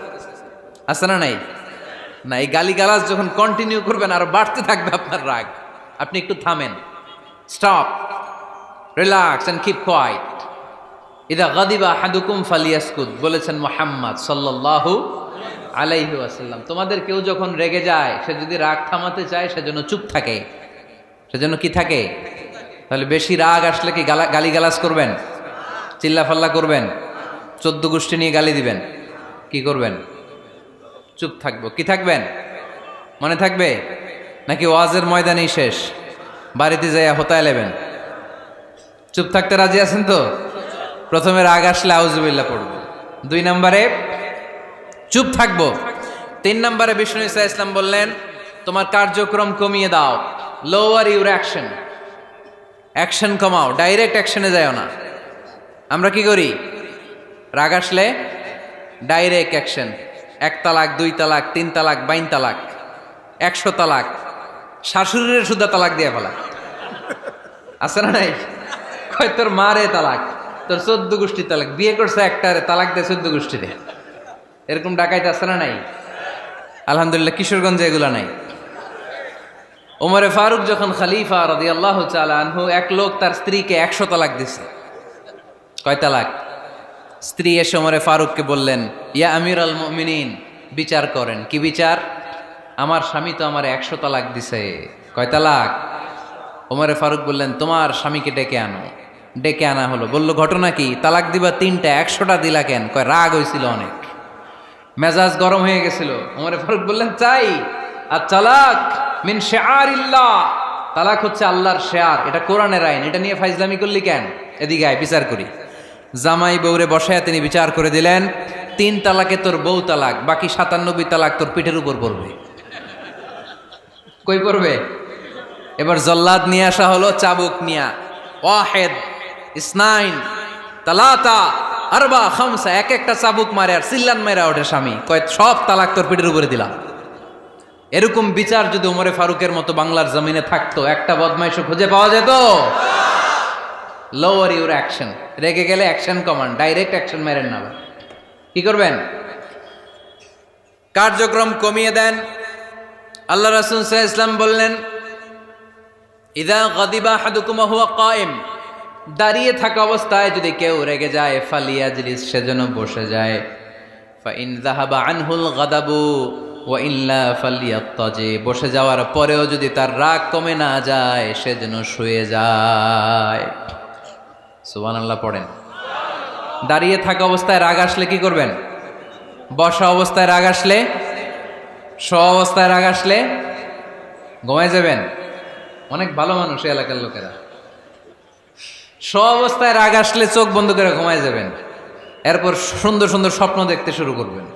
A: আছে না নাই? না, এই গালিগালাজ যখন কন্টিনিউ করবেন আরো বাড়তে থাকবে আপনার রাগ। আপনি একটু থামেন, stop, relax and keep quiet. ইদা গাদিবা আহাদুকুম ফালিয়াসকুত বলেছেন মুহাম্মদ সাল্লাল্লাহু আলাইহি ওয়াসাল্লাম। তোমাদের কেউ যখন রেগে যায়, সে যদি রাগ থামাতে চায় সেজন্য চুপ থাকে, সেজন্য কি থাকে? তাহলে বেশি রাগ আসলে কি গালিগালাজ করবেন, চিল্লাফাল্লা করবেন, 14 গোষ্ঠী নিয়ে গালি দিবেন, কি করবেন? চুপ থাকবো। কি থাকবেন? মনে থাকবে নাকি ওয়াজের ময়দানেই শেষ, বাড়িতে যাইয়া হোতায় নেবেন? চুপ থাকতে রাজি আছেন তো? প্রথমে রাগ আসলে আউযুবিল্লাহ পড়ব, 2 নম্বরে চুপ থাকবো, 3 নম্বরে বিষ্ণু ঈসা ইসলাম বললেন তোমার কার্যক্রম কমিয়ে দাও, লোয়ার ইউর অ্যাকশন, অ্যাকশন কমাও, ডাইরেক্ট অ্যাকশনে যাও না। আমরা কি করি? রাগ আসলে ডাইরেক্ট অ্যাকশন, 1 তালাক, 2 তালাক, 3 তালাক, 22 তালাক, 100 তালাক, শাশুড়ির সুদ্ধা তালাক দিয়ে ফেলা, আছে না নাই? কয় তোর মারে তালাক, তোর 14 গোষ্ঠী তালাক, বিয়ে করছে একটারে তালাক দেয় 14 গোষ্ঠীতে, এরকম ডাকাইতে আছে না নাই? আলহামদুলিল্লাহ কিশোরগঞ্জে এগুলা নাই। ওমরে ফারুক যখন খলিফা রাদিয়াল্লাহু তাআলা আনহু, এক লোক তার স্ত্রীকে 100 তালাক দিছে। কয় তালাক? স্ত্রী এসে ওমরে ফারুককে বললেন, ইয়া আমিরুল মুমিনিন, বিচার করেন। কি বিচার? আমার স্বামী তো আমার 100 তালাক দিছে। কয় তালাক? ওমরে ফারুক বললেন, তোমার স্বামীকে ডেকে আনো। ডেকে আনা হলো। বলল, ঘটনা কি? তালাক দিবা 3টা, 100টা দিলা কেন? কয় রাগ হয়েছিল অনেক, মেজাজ গরম হয়ে গেছিল। ওমরে ফারুক বললেন, চাই আর তালাক মিন শিআরিল্লাহ, তালাক হচ্ছে আল্লাহর শেয়ার, এটা কোরআনের আইন, এটা নিয়ে ফাইজলামি করলি কেন? এদিকে আয়, বিচার করি। জামাই বউরে বসায় তিনি বিচার করে দিলেন, 3 তালাকে তোর বউ তালাক, বাকি 97 তালাক তোর পিঠের উপর পড়বে। কই পড়বে? এবার জল্লাদ নিয়ে আসা হলো, চাবুক নিয়া, ওয়াহেদ, ইসনাইন, তালাতা, আরবা, খামসা, এক একটা চাবুক মারে আর সিল্লান মেরা ওঠে স্বামী। কয় সব তালাক তোর পিঠের উপরে দিলাম। এরকম বিচার যদি ওমরে ফারুকের মতো বাংলার জমিনে থাকতো, একটা বদমাইশও খুঁজে পাওয়া যেত? লোয়ার ইউর অ্যাকশন, রেগে গেলে অ্যাকশন কমান, ডাইরেক্ট অ্যাকশন মেরেন না। কি করবেন? কার্যক্রম কমিয়ে দেন। আল্লাহ রাসূল সাল্লাল্লাহু আলাইহি ওয়াসাল্লাম বললেন, ইযা গাদিবা আহাদুকুম ওয়া হুয়া কায়েম, দাঁড়িয়ে থাকা অবস্থায় যদি কেউ রেগে যায়, ফালিয়াজলিস, সেজন্য বসে যায়। ফাইন যাহাবা আনহুল গাদাবু ওয়া ইল্লা ফালিয়াত্তাজি, বসে যাওয়ার পরেও যদি তার রাগ কমে না যায়, সেজন্য শুয়ে যায়। সুবহানাল্লাহ পড়েন। দাঁড়িয়ে থাকা অবস্থায় রাগ আসলে কি করবেন? বসা অবস্থায় রাগ আসলে, শোয়া অবস্থায় রাগ আসলে ঘুমায় যাবেন। অনেক ভালো মানুষ এই এলাকার লোকেরা। শোয়া অবস্থায় রাগ আসলে চোখ বন্ধ করে ঘুমায় যাবেন, এরপর সুন্দর সুন্দর স্বপ্ন দেখতে শুরু করবেন।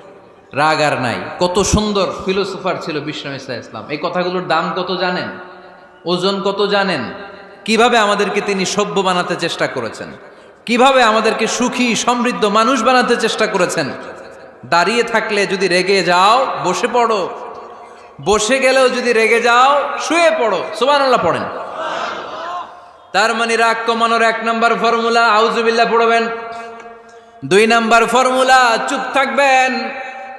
A: রাগ আর নাই। কত সুন্দর ফিলোসোফার ছিল বিষ্ণু ঈসা ইসলাম। এই কথাগুলোর দাম কত জানেন? ওজন কত জানেন? কিভাবে আমাদেরকে তিনি সভ্য বানাতে চেষ্টা করেছেন, কিভাবে আমাদেরকে সুখী সমৃদ্ধ মানুষ বানাতে চেষ্টা করেছেন। দাঁড়িয়ে থাকলে যদি রেগে যাও, বসে পড়ো। বসে গেলেও যদি রেগে যাও, শুয়ে পড়ো। সুবহানাল্লাহ পড়েন। তার মানে রাগ কমানোর 1 নাম্বার ফর্মুলা আউযুবিল্লাহ পড়বেন, 2 নাম্বার ফর্মুলা চুপ থাকবেন,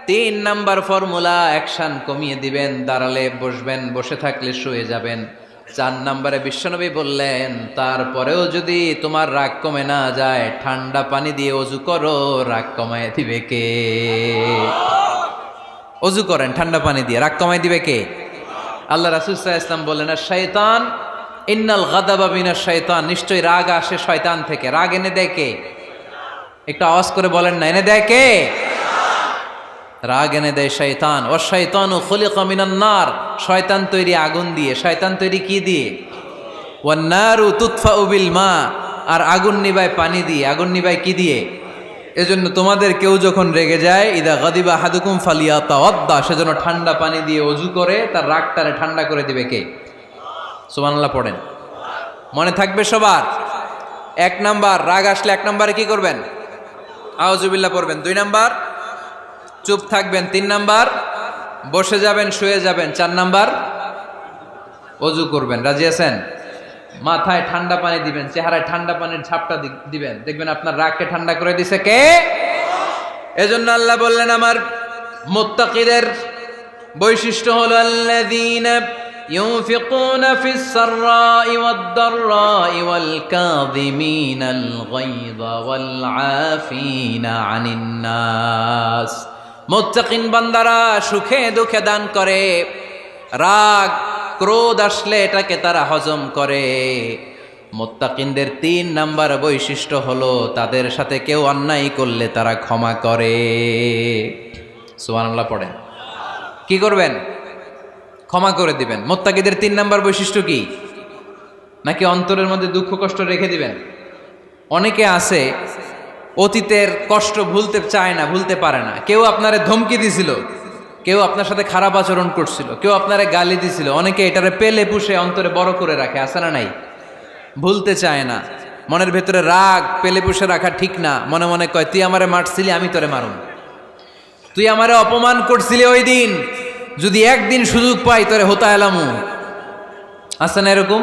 A: 3 নাম্বার ফর্মুলা অ্যাকশন কমিয়ে দিবেন, দাঁড়ালে বসবেন, বসে থাকলে শুয়ে যাবেন। 4 নাম্বারে বিশ্বনবী বললেন, তারপরেও যদি তোমার রাগ কমে না যায়, ঠান্ডা পানি দিয়ে ওযু করো, রাগ কমায় দিবে কে? ওযু করেন ঠান্ডা পানি দিয়ে, রাগ কমায় দিবে কে? আল্লাহ রাসূল সাল্লাল্লাহু আলাইহি ওয়াসাল্লাম বললেন, শাইতান, ইন্নাল গাদাবা মিনাশ শাইতান, নিশ্চয়ই রাগ আসে শয়তান থেকে। রাগ এনে দেয় কে? একটু আওয়াজ করে বলেন না, এনে দেয় কে? রাগ এনে দেয় শয়তান। ও শয়তানু খুলিকা মিনান নার, শয়তান তৈরি আগুন দিয়ে। শয়তান তৈরি কি দিয়ে? ওয়ান নারু তুতফাউ বিল মা, আর আগুন নিবায় পানি দিয়ে। আগুন নিবায় কি দিয়ে? এজন্য তোমাদের কেউ যখন রেগে যায়, ইদা গাদিবা আহাদুকুম ফালিয়াতাওয়াদ্দা, সেজন্য ঠান্ডা পানি দিয়ে ওযু করে তার রাগটারে ঠান্ডা করে দিবে কে? সুবহানাল্লাহ পড়েন। মনে থাকবে সবার? 1 নাম্বার, রাগ আসলে 1 নম্বরে কি করবেন? আউযুবিল্লাহ পড়বেন। 2 নাম্বার, চুপ থাকবেন। 3 নাম্বার, বসে যাবেন, শুয়ে যাবেন। 4 নাম্বার, ওযু করবেন। রাজি আছেন? মাথায় ঠান্ডা পানি দিবেন, চেহারায় ঠান্ডা পানির ঝাপটা দিবেন, দেখবেন আপনার রাগকে ঠান্ডা করে দিছে কে? এজন্য আল্লাহ বললেন আমার মুত্তাকিদের বৈশিষ্ট্য হলো আল্লাযীনা ইউনফিকুনা ফিস সাররাই ওয়াদ দাররাই ওয়াল কাযিমিনাল গায়যা ওয়াল আফিনা আনিন নাস। মুত্তাকিন বান্দারা সুখে দুঃখে দান করে, রাগ ক্রোধ আসলে এটাকে তারা হজম করে। মুত্তাকিনদের 3 নাম্বার বৈশিষ্ট্য হলো তাদের সাথে কেউ অন্যায় করলে তারা ক্ষমা করে। সুবহানাল্লাহ পড়েন। কি করবেন? ক্ষমা করে দিবেন। মুত্তাকিদের 3 নাম্বার বৈশিষ্ট্য কি? নাকি অন্তরের মধ্যে দুঃখ কষ্ট রেখে দিবেন? অনেকে আছে অতীতের কষ্ট ভুলতে চায় না, ভুলতে পারে না। কেউ আপনারে ধমকি দিছিল, কেউ আপনার সাথে খারাপ আচরণ করছিল, কেউ আপনারে গালি দিছিল, অনেকে এটারে পেলে পুষে অন্তরে বড় করে রাখে, আছে না নাই? ভুলতে চায় না। মনের ভেতরে রাগ পেলে পুষে রাখা ঠিক না। মনে মনে কয় তুই আমারে মারছিলি, আমি তোরে মারুম। তুই আমারে অপমান করছিলি ওই দিন, যদি একদিন সুযোগ পাই তোরে হতা এলামু। আছে না এরকম?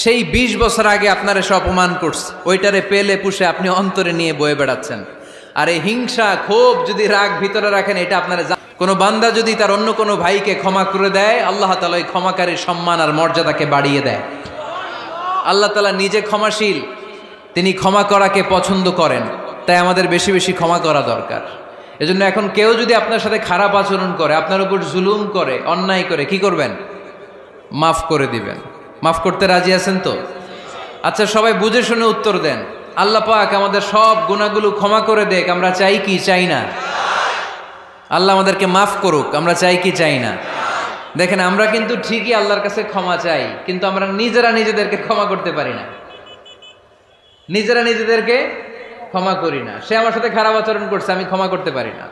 A: সেই 20 বছর আগে আপনারা সে অপমান করছে, ওইটারে পেলে পুষে আপনি অন্তরে নিয়ে বয়ে বেড়াচ্ছেন। আর এই হিংসা ক্ষোভ যদি রাগ ভিতরে রাখেন, এটা আপনারা কোনো বান্দা যদি তার অন্য কোনো ভাইকে ক্ষমা করে দেয়, আল্লাহ তাআলা ওই ক্ষমাকারীর সম্মান আর মর্যাদাকে বাড়িয়ে দেয়। আল্লাহ তাআলা নিজে ক্ষমাশীল, তিনি ক্ষমা করাকে পছন্দ করেন। তাই আমাদের বেশি বেশি ক্ষমা করা দরকার। এজন্য এখন কেউ যদি আপনার সাথে খারাপ আচরণ করে, আপনার উপর জুলুম করে, অন্যায় করে, কি করবেন? মাফ করে দিবেন। মাফ করতে রাজি আছেন তো? আচ্ছা, সবাই বুঝে শুনে উত্তর দেন। আল্লাহ পাক আমাদের সব গুনাহগুলো ক্ষমা করে দেখ, আমরা চাই কি চাই না? আল্লাহ আমাদেরকে মাফ করুক, আমরা চাই কি চাই না? দেখেন, আমরা কিন্তু ঠিকই আল্লাহর কাছে ক্ষমা চাই, কিন্তু আমরা নিজেরা নিজেদেরকে ক্ষমা করতে পারি না। নিজেরা নিজেদেরকে ক্ষমা করি না। সে আমার সাথে খারাপ আচরণ করছে, আমি ক্ষমা করতে পারি না।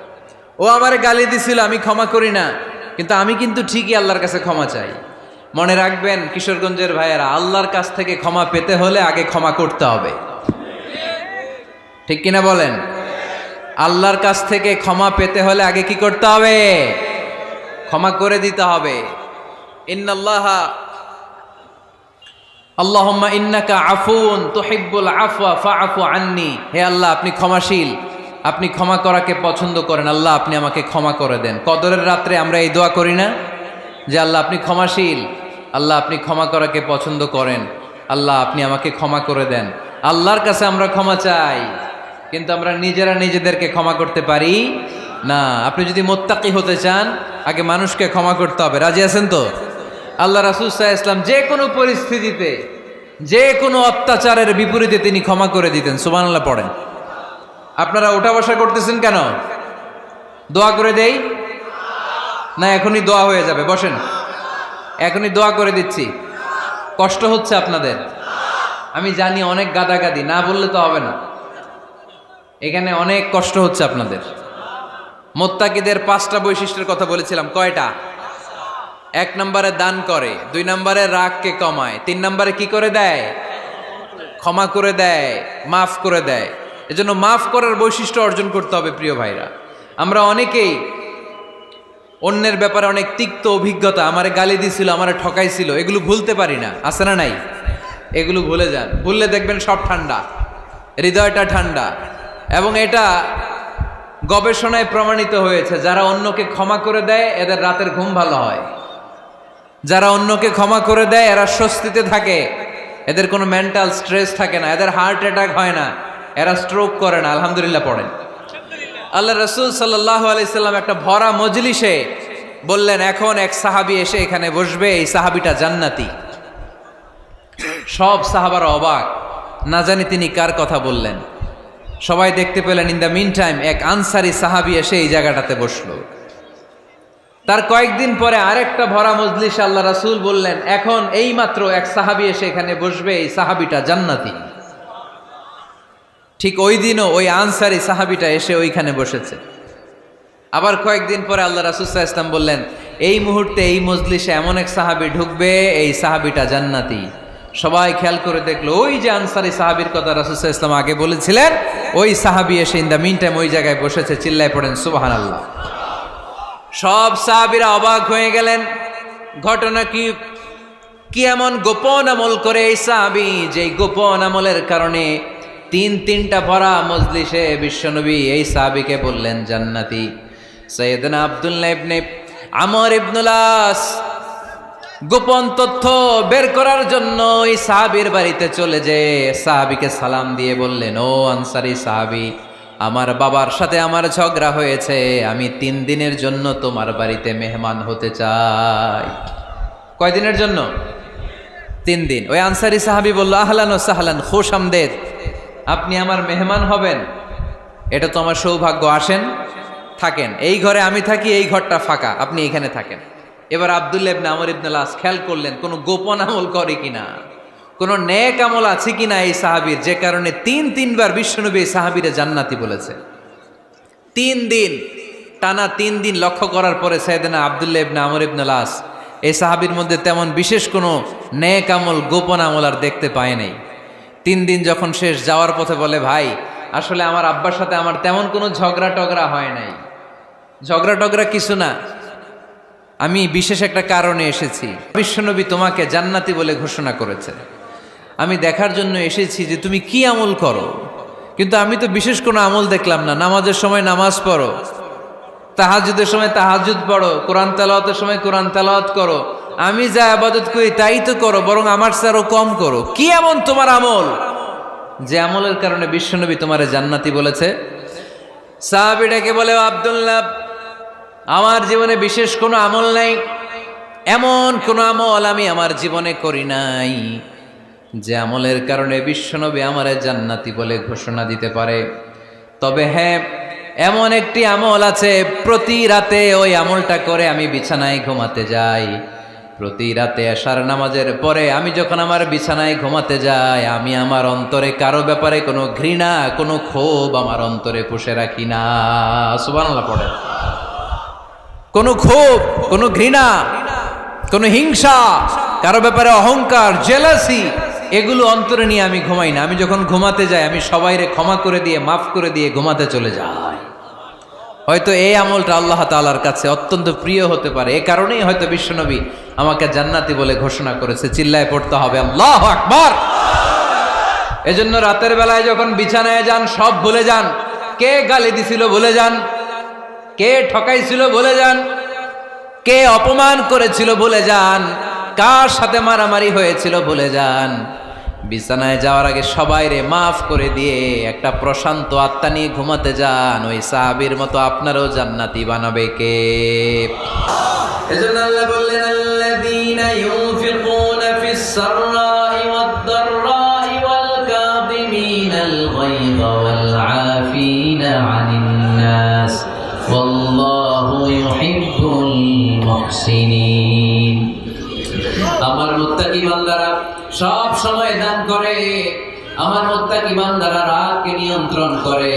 A: ও আমারে গালি দিছিল, আমি ক্ষমা করি না, কিন্তু আমি কিন্তু ঠিকই আল্লাহর কাছে ক্ষমা চাই। মনে রাখবেন কিশোরগঞ্জের ভাইয়েরা, আল্লাহর কাছ থেকে ক্ষমা পেতে হলে আগে ক্ষমা করতে হবে। ঠিক কিনা বলেন? আল্লাহর কাছ থেকে ক্ষমা পেতে হলে আগে কি করতে হবে? ক্ষমা করে দিতে হবে। ইন্নাল্লাহা আল্লাহুম্মা ইন্নাকা আফুন তুহিব্বুল আফওয়া ফাআফু আন্নি। হে আল্লাহ, আপনি ক্ষমাশীল, আপনি ক্ষমা করাকে পছন্দ করেন। আল্লাহ, আপনি আমাকে ক্ষমা করে দেন। কদরের রাত্রে আমরা এই দোয়া করি না যে আল্লাহ আপনি ক্ষমাশীল, আল্লাহ আপনি ক্ষমা করাকে পছন্দ করেন, আল্লাহ আপনি আমাকে ক্ষমা করে দেন। আল্লাহর কাছে আমরা ক্ষমা চাই, কিন্তু আমরা নিজেরা নিজেদেরকে ক্ষমা করতে পারি না। আপনি যদি মুত্তাকি হতে চান, আগে মানুষকে ক্ষমা করতে হবে। রাজি আছেন তো? আল্লাহ রাসূল সাল্লাল্লাহু আলাইহি ওয়াসাল্লাম যে কোনো পরিস্থিতিতে, যে কোনো অত্যাচারের বিপরীতে তিনি ক্ষমা করে দিতেন। সুবহানাল্লাহ পড়েন। আপনারা উঠা বসা করতেছেন কেন? দোয়া করে দেই না? এখনই দোয়া হয়ে যাবে, বসেন। এখনই দোয়া করে দিচ্ছি। কষ্ট হচ্ছে আপনাদের? আমি জানি অনেক গাদাগাদি, না বললে তো হবে না। এখানে অনেক কষ্ট হচ্ছে আপনাদের। মুত্তাকিদের 5টা বৈশিষ্ট্যের কথা বলেছিলাম, কয়টা? 1 নম্বরে দান করে, 2 নম্বরে রাগকে কমায়, 3 নম্বরে কি করে দেয়? ক্ষমা করে দেয়, মাফ করে দেয়। এজন্য মাফ করার বৈশিষ্ট্য অর্জন করতে হবে প্রিয় ভাইরা। আমরা অনেকেই অন্যের ব্যাপারে অনেক তিক্ত অভিজ্ঞতা, আমারে গালি দিছিল, আমারে ঠকাইছিল, এগুলো ভুলতে পারি না। আছে না নাই? এগুলো ভুলে যান। ভুললে দেখবেন সব ঠান্ডা, হৃদয়টা ঠান্ডা। এবং এটা গবেষণায় প্রমাণিত হয়েছে, যারা অন্যকে ক্ষমা করে দেয় এদের রাতের ঘুম ভালো হয়। যারা অন্যকে ক্ষমা করে দেয় এরা স্বস্তিতে থাকে, এদের কোনো মেন্টাল স্ট্রেস থাকে না, এদের হার্ট অ্যাটাক হয় না, এরা স্ট্রোক করে না। আলহামদুলিল্লাহ পড়েন। আল্লাহ রাসূল সাল্লাল্লাহু আলাইহি সাল্লাম একটা ভরা মজলিসে বললেন, এখন এক সাহাবী এসে এখানে বসবে, এই সাহাবীটা জান্নাতি। সব সাহাবারা অবাক, না জানি তিনি কার কথা বললেন। সবাই দেখতে পেলেন, ইন দ্য মিন টাইম এক আনসারি সাহাবী এসে এই জায়গাটাতে বসলো। তার কয়েকদিন পরে আরেকটা ভরা মজলিসে আল্লাহ রাসূল বললেন, এখন এই মাত্র এক সাহাবী এসে এখানে বসবে, এই সাহাবীটা জান্নাতি। ঠিক ওই দিনও ওই আনসারি সাহাবীটা এসে ওইখানে বসেছে। আবার কয়েকদিন পরে আল্লাহ রাসূল সাল্লাল্লাহু আলাইহি ওয়াসাল্লাম বললেন, এই মুহূর্তে এই মজলিসে এমন এক সাহাবী ঢুকবে, এই সাহাবীটা জান্নাতি। সবাই খেয়াল করে দেখলো ওই যে আনসারী সাহাবীর কথা রাসূল সাল্লাল্লাহু আলাইহি ওয়াসাল্লাম আগে বলেছিলেন, ওই সাহাবী এসে ইন দ্য মিন টাইম ওই জায়গায় বসেছে। চিল্লায় পড়েন সুবহানাল্লাহ। সব সাহাবীরা অবাক হয়ে গেলেন। ঘটনা কি এমন গোপন আমল করে এই সাহাবী, যে গোপন আমলের কারণে তিনটা ভরা মজলিসে বিশ্বনবী এই সাহাবীকে বললেন জান্নাতি। সাইয়েদনা আব্দুল্লাহ ইবনে আমর ইবনুল আস গোপন তথ্য বের করার জন্য ওই সাহাবীর বাড়িতে চলে যেয়ে সাহাবীকে সালাম দিয়ে বললেন, ও আনসারী সাহাবী, আমার বাবার সাথে আমার ঝগড়া হয়েছে, আমি 3 দিনের জন্য তোমার বাড়িতে মেহমান হতে চাই। কয়দিনের জন্য? 3 দিন। ওই আনসারী সাহাবী বলল, আহলান ও সাহলান, খুশ আমদেদ, আপনি আমার মেহমান হবেন, এটা তো আমার সৌভাগ্য, আসেন থাকেন, এই ঘরে আমি থাকি, এই ঘরটা ফাঁকা, আপনি এখানে থাকেন। এবার আব্দুল্লাহ ইবনে আমর ইবনুল আস খেয়াল করলেন কোনো গোপন আমল করে কিনা, কোনো নেক আমল আছে কিনা এই সাহাবীর, যে কারণে 3বার বিশ্বনবী এই সাহাবীরে জান্নাতি বলেছে। 3 দিন টানা 3 দিন লক্ষ্য করার পরে সাইয়েদনা আব্দুল্লাহ ইবনে আমর ইবনুল আস এই সাহাবীর মধ্যে তেমন বিশেষ কোনো নেক আমল, গোপন আমল আর দেখতে পায় নাই। 3 দিন যখন শেষ, যাওয়ার পথে বলে, ভাই আসলে আমার আব্বার সাথে আমার তেমন কোনো ঝগড়া টগড়া হয় নাই, ঝগড়া টগড়া কিছু না, আমি বিশেষ একটা কারণে এসেছি। বিশ্বনবী তোমাকে জান্নাতি বলে ঘোষণা করেছে, আমি দেখার জন্য এসেছি যে তুমি কি আমল করো, কিন্তু আমি তো বিশেষ কোনো আমল দেখলাম না। নামাজের সময় নামাজ পড়ো, তাহাজ্জুদের সময় তাহাজ্জুদ পড়ো, কোরআন তেলাওয়াতের সময় কোরআন তেলাওয়াত করো, আমি যা ইবাদত করি তাই তো করো, বরং আমার চেয়ে আরো কম করো। কি এমন তোমার আমল যে আমলের কারণে বিশ্বনবী তোমারে জান্নাতি বলেছে? সাহাবীটাকে বলে, আব্দুল্লাহ, আমার জীবনে বিশেষ কোনো আমল নাই, এমন কোনো আমল আমি আমার জীবনে করি নাই যে আমলের কারণে বিশ্বনবী আমারে জান্নাতি বলে ঘোষণা দিতে পারে। তবে হ্যাঁ, এমন একটি আমল আছে, প্রতি রাতে ওই আমলটা করে আমি বিছানায় ঘুমাতে যাই। প্রতি রাতে এশার নামাজের পরে আমি যখন আমার বিছানায় ঘুমাতে যাই, আমি আমার অন্তরে কারো ব্যাপারে কোনো ঘৃণা, কোনো ক্ষোভ আমার অন্তরে পুষে রাখি না। সুবহানাল্লাহ পড়ে। কোনো ক্ষোভ, কোনো ঘৃণা, কোনো হিংসা, কারো ব্যাপারে অহংকার, জেলাসি, এগুলো অন্তরে নিয়ে আমি ঘুমাই না। আমি যখন ঘুমাতে যাই, আমি সবাইরে ক্ষমা করে দিয়ে, মাফ করে দিয়ে ঘুমাতে চলে যাই। হয়তো এই আমলটা আল্লাহ তাআলার কাছে অত্যন্ত প্রিয় হতে পারে, এ কারণেই হয়তো বিশ্বনবী আমাকে জান্নাতি বলে ঘোষণা করেছে। চিল্লায় পড়তে হবে আল্লাহু আকবার। এজন্য রাতের বেলায় যখন বিছানায় যান, সব ভুলে যান। কে গালি দিছিল ভুলে যান, কে ঠকাইছিল ভুলে যান, কে অপমান করেছিল ভুলে যান, কার সাথে মারামারি হয়েছিল ভুলে যান। বিছানায় যাওয়ার আগে সবাইরে মাফ করে দিয়ে একটা প্রশান্ত আত্মা নিয়ে ঘুমাতে যান। ওই সাহাবীর মতো আপনারও জান্নাতি বানাবে কে? এজন্য আল্লাহ বললেন, আল্লাযীনা ইউনফিকুনা ফিস সাররাই ওয়াদ দাররাই ওয়াল কাযিমিনাল গায়যা ওয়াল আফিনা আনিন নাস ওয়াল্লাহু ইউহিব্বুল মুহসিনিন। আমার মুত্তাকি বান্দারা সব সময় দান করে, আমার মুত্তাকি বান্দারা রাগকে নিয়ন্ত্রণ করে,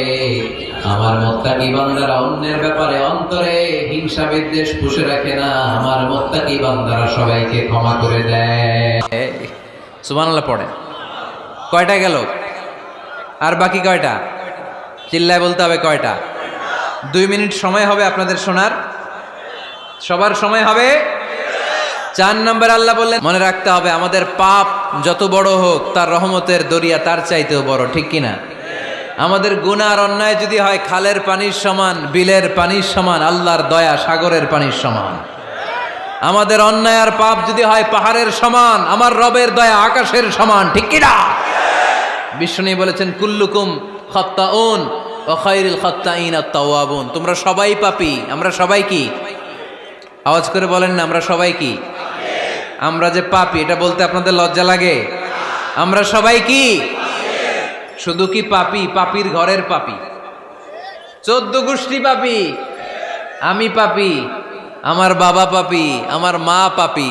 A: আমার মুত্তাকি বান্দারা অন্যের ব্যাপারে অন্তরে হিংসা বিদ্বেষ পুষে রাখে না, আমার মুত্তাকি বান্দারা সবাইকে ক্ষমা করে দেয়। সুবহানাল্লাহ পড়ে। কয়টা গেল? আর বাকি কয়টা? চিল্লায় বলতে হবে কয়টা? 2 মিনিট সময় হবে আপনাদের শোনার। সবার সময় হবে। 4 নম্বর আল্লাহ বললেন, মনে রাখতে হবে আমাদের পাপ যত বড় হোক, তার রহমতের দরিয়া তার চাইতেও বড়, ঠিক কিনা? আমাদের গুনাহ আর অন্যায় যদি হয় খালের পানির সমান, বিলের পানির সমান, আল্লাহর দয়া সাগরের পানির সমান। আমাদের অন্যায় আর পাপ যদি হয় পাহাড়ের সমান, আমার রবের দয়া আকাশের সমান, ঠিক কিনা? বিষ্ণু বলেছেন, কুল্লুকুম খাত্তাউন ওয়া খায়রুল খাত্তাইন আত-তাওয়াবুন। তোমরা সবাই পাপী। আমরা সবাই কি? আওয়াজ করে বলেন না, আমরা সবাই কি? আমরা যে পাপী, এটা বলতে আপনাদের লজ্জা লাগে? আমরা সবাই কি? শুধু কি পাপী? পাপীর ঘরের পাপী, 14 গোষ্ঠী পাপী। আমি পাপী, আমার বাবা পাপী, আমার মা পাপী,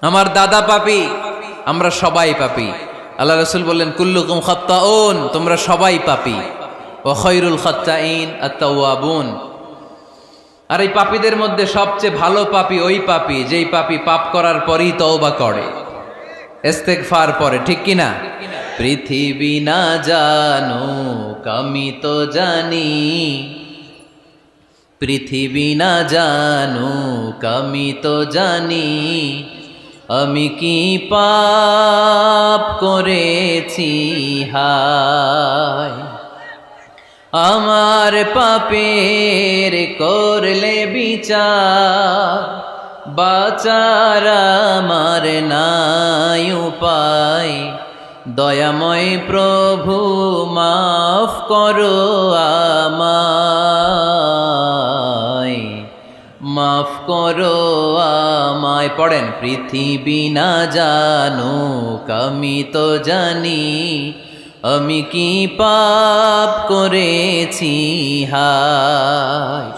A: আমার দাদা পাপী, আমরা সবাই পাপী। আল্লাহ রাসূল বললেন, কুল্লুকুম খাত্তাউন, তোমরা সবাই পাপী, ওয়া খায়রুল খাত্তাইন আত-তাওয়াবুন। আর এই পাপীদের মধ্যে সবচেয়ে ভালো পাপী ওই পাপী যেই পাপী পাপ করার পরই তওবা করে। ইস্তেগফার পরে, ঠিক কিনা? পৃথিবী না জানুক আমি তো জানি, পৃথিবী না জানুক আমি তো জানি, আমি কি পাপ করেছি হায়। আমার পাপের করলে বিচার, বাঁচার আমার নাই উপায়। দয়াময় প্রভু মাফ করো আমায়, মাফ করো আমায়। পড়েন, পৃথিবী না জানুক আমি তো জানি, আমি কি পাপ করেছি হায়।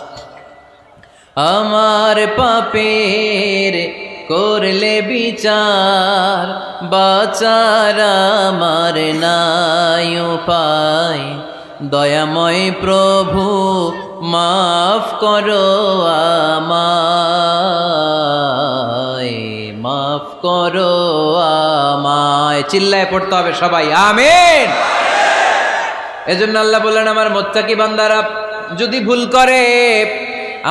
A: আমার পাপের করলে বিচার, বাঁচার আমার নাই উপায়। দয়াময় প্রভু মাফ করো আমায়, মাফ করো আমায়। চিল্লায় পড়তে হবে সবাই, আমিন। এজন্য আল্লাহ বললেন, আমার মুত্তাকি বান্দারা যদি ভুল করে,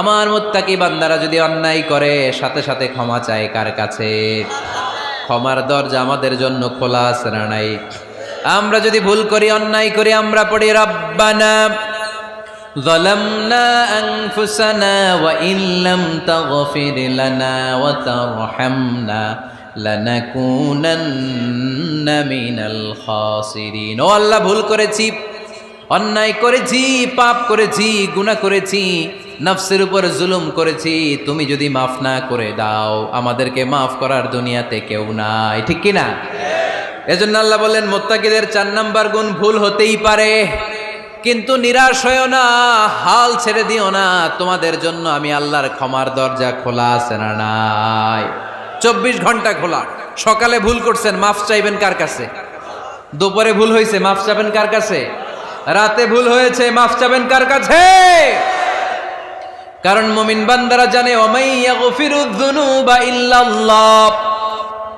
A: আমার মুত্তাকি বান্দারা যদি অন্যায় করে, সাথে সাথে ক্ষমা চায় কার কাছে? ক্ষমার দরজা আমাদের জন্য খোলা আছে না নাই? আমরা যদি ভুল করি, অন্যায় করি, আমরা পড়ি রব্বানা যালামনা আনফুসানা ওয়া ইল্লাম তাগফির লানা ওয়া তারহামনা লানাকুনান্না মিনাল খাসিরিন। ও আল্লাহ, ভুল করেছি, অন্যায় করেছি, পাপ করেছি, গুনাহ করেছি, নফসের উপর জুলুম করেছি। তুমি যদি মাফ না করে দাও, আমাদেরকে মাফ করার দুনিয়াতে কেউ নাই, ঠিক কিনা? এজন্য আল্লাহ বললেন, মুত্তাকিদের 4 নাম্বার গুণ, ভুল হতেই পারে কিন্তু নিরাশ হইও না, হাল ছেড়ে দিও না। তোমাদের জন্য আমি আল্লাহর ক্ষমার দরজা খোলা আছে না নাই? 24 ঘন্টা খোলা। সকালে ভুল করছেন, মাফ চাইবেন কার কাছে? দুপুরে ভুল হয়েছে, মাফ চাইবেন কার কাছে? রাতে ভুল হয়েছে, মাফ চাইবেন কার কাছে? কারণ মুমিন বান্দারা জানে, ওয়ামাইয়া গফিরুয যুনুবা ইল্লাল্লাহ।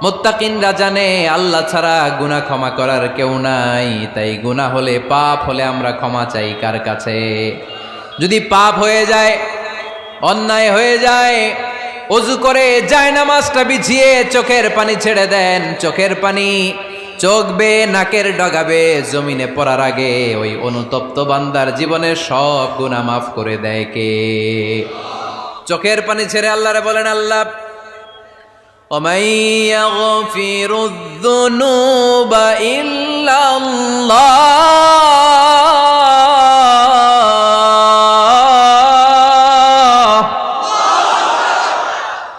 A: মুত্তাকিনরা জানে, আল্লাহ ছাড়া গুনাহ ক্ষমা করার কেউ নাই। তাই গুনাহ হলে, পাপ হলে আমরা ক্ষমা চাই কার কাছে? যদি পাপ হয়ে যায়, অন্যায় হয়ে যায়, ওযু করে জায়নামাজটা বিছিয়ে চোখের পানি ছেড়ে দেন। চোখের পানি চোখ বেয়ে নাকের ডগাবে জমিনে পড়ার আগে ওই অনুতপ্ত বান্দার জীবনের সব গুনাহ মাফ করে দেয় কে? চোখের পানি ছেড়ে আল্লাহরে বলেন, আল্লাহ وَمَن يَغْفِرُ الذُّنُوبَ إِلَّا اللَّهُ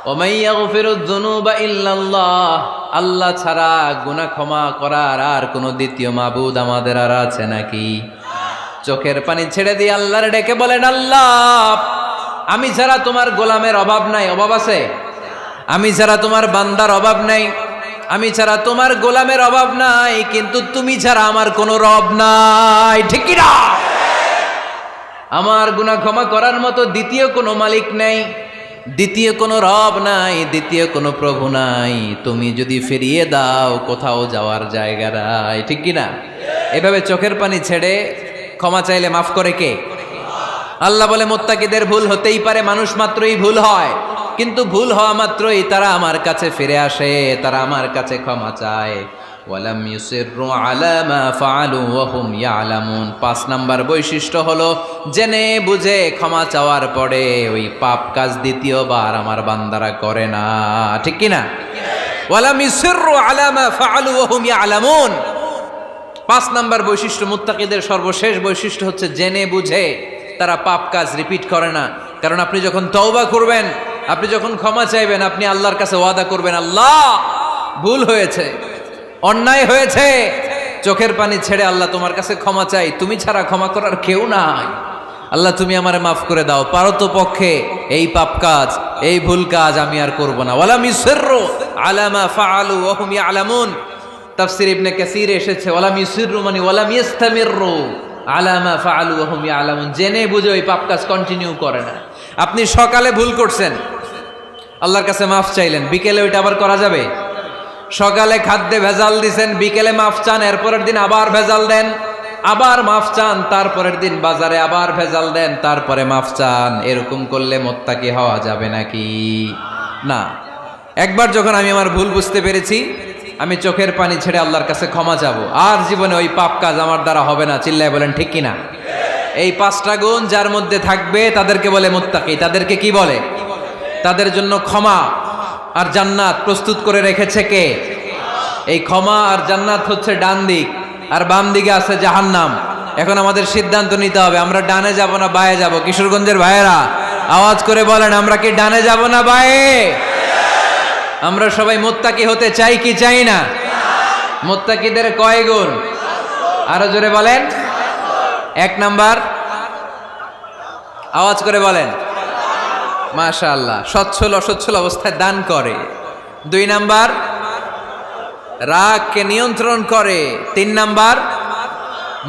A: وَمَن يَغْفِرُ الذُّنُوبَ إِلَّا اللَّهُ। আল্লাহ ছাড়া গুনাহ ক্ষমা করার আর কোনো দ্বিতীয় মাবুদ আমাদের আর আছে নাকি? চোখের পানি ছেড়ে দিয়ে আল্লাহরে ডেকে বলেন, আল্লাহ আমি ছাড়া তোমার গোলামের অভাব নাই। অভাব আছে? আমি ছাড়া তোমার বান্দার অভাব নাই, আমি ছাড়া তোমার গোলামের অভাব নাই, কিন্তু তুমি ছাড়া আমার কোনো রব নাই, ঠিক কি না? আমার গুনাহ ক্ষমা করার মতো দ্বিতীয় কোনো মালিক নাই, দ্বিতীয় কোনো রব নাই, দ্বিতীয় কোনো প্রভু নাই। তুমি যদি ফিরিয়ে দাও, কোথাও যাওয়ার জায়গা নাই, ঠিক কি না? এভাবে চোখের পানি ছেড়ে ক্ষমা চাইলে মাফ করে কে? আল্লাহ বলে, মুত্তাকিদের ভুল হতেই পারে, মানুষ মাত্রই ভুল হয়, কিন্তু ভুল হওয়া মাত্রই তারা আমার কাছে ফিরে আসে, তারা আমার কাছে ক্ষমা চায়। ওয়ালাম ইউসিররু আলা মা ফাআলু ওয়া হুম ইয়ালামুন। 5 নাম্বার বৈশিষ্ট্য হলো, জেনে বুঝে ক্ষমা চাওয়ার পরে ওই পাপ কাজ দ্বিতীয়বার আমার বান্দারা করে না, ঠিক কি না? ওয়ালাম ইউসিররু আলা মা ফাআলু ওয়া হুম ইয়ালামুন। 5 নাম্বার বৈশিষ্ট্য, মুত্তাকিদের সর্বশেষ বৈশিষ্ট্য হচ্ছে জেনে বুঝে তারা পাপ কাজ রিপিট করে না। কারণ আপনি যখন তওবা করবেন, আপনি যখন ক্ষমা চাইবেন, আপনি আল্লাহর কাছে ওয়াদা করবেন, আল্লাহ ভুল হয়েছে, অন্যায় হয়েছে, চোখের পানি ছেড়ে আল্লাহ তোমার কাছে ক্ষমা চাই, তুমি ছাড়া ক্ষমা করার কেউ নাই। আল্লাহ তুমি আমারে মাফ করে দাও, পারো তো পক্ষে এই পাপ কাজ, এই ভুল কাজ আমি আর করব না। ওয়ালাম ইউসিররু আলা মা ফাআলু ওয়া হুম ইয়ালামুন। তাফসীর ইবনে কাসীর এসেছে, ওয়ালাম ইউসিররু মানে ওয়ালাম ইস্তামিররু আলা মা ফাআলু ওয়া হুম ইয়ালামুন। জেনে বুঝে ওই পাপ কাজ কন্টিনিউ করে না। আপনি সকালে ভুল করছেন, আল্লাহর কাছে মাফ চাইলেন, বিকেলে ওইটা আবার করা যাবে? সকালে খাদ্যে ভেজাল দিছেন, বিকেলে মাফ চান, এরপরের দিন আবার ভেজাল দেন, আবার মাফ চান, তারপরের দিন বাজারে আবার ভেজাল দেন, তারপরে মাফ চান। এরকম করলে মুত্তাকি হওয়া যাবে নাকি? না। একবার যখন আমি আমার ভুল বুঝতে পেরেছি, আমি চোখের পানি ছেড়ে আল্লাহর কাছে ক্ষমা চাবো। আর জীবনে ওই পাপ কাজ আমার দ্বারা হবে না। চিল্লায় বলেন ঠিক কিনা? এই 5টা গুণ যার মধ্যে থাকবে তাদেরকে বলে মুত্তাকি। তাদেরকে কি বলে? তাদের জন্য ক্ষমা আর জান্নাত প্রস্তুত করে রেখেছে কে? এই ক্ষমা আর জান্নাত হচ্ছে ডান দিক, আর বাম দিকে আছে জাহান্নাম। এখন আমাদের সিদ্ধান্ত নিতে হবে, আমরা ডানে যাব না বায়ে যাব। কিশোরগঞ্জের ভাইয়েরা আওয়াজ করে বলেন, আমরা কি ডানে যাব না বায়ে? আমরা সবাই মুত্তাকি হতে চাই কি চাই না? মুত্তাকিদের কয় গুণ? আরো জোরে বলেন। 1 নাম্বার, আওয়াজ করে বলেন। মাশাআল্লাহ, সচ্ছল অসচ্ছল অবস্থায় দান করে। 2 নাম্বার, রাগকে নিয়ন্ত্রণ করে। 3 নাম্বার,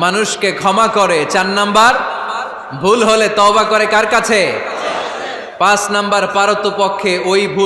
A: মানুষকে ক্ষমা করে। 4 নাম্বার, ভুল হলে তওবা করে কার কাছে? 5 নাম্বার, পারতপক্ষে ওই ভুল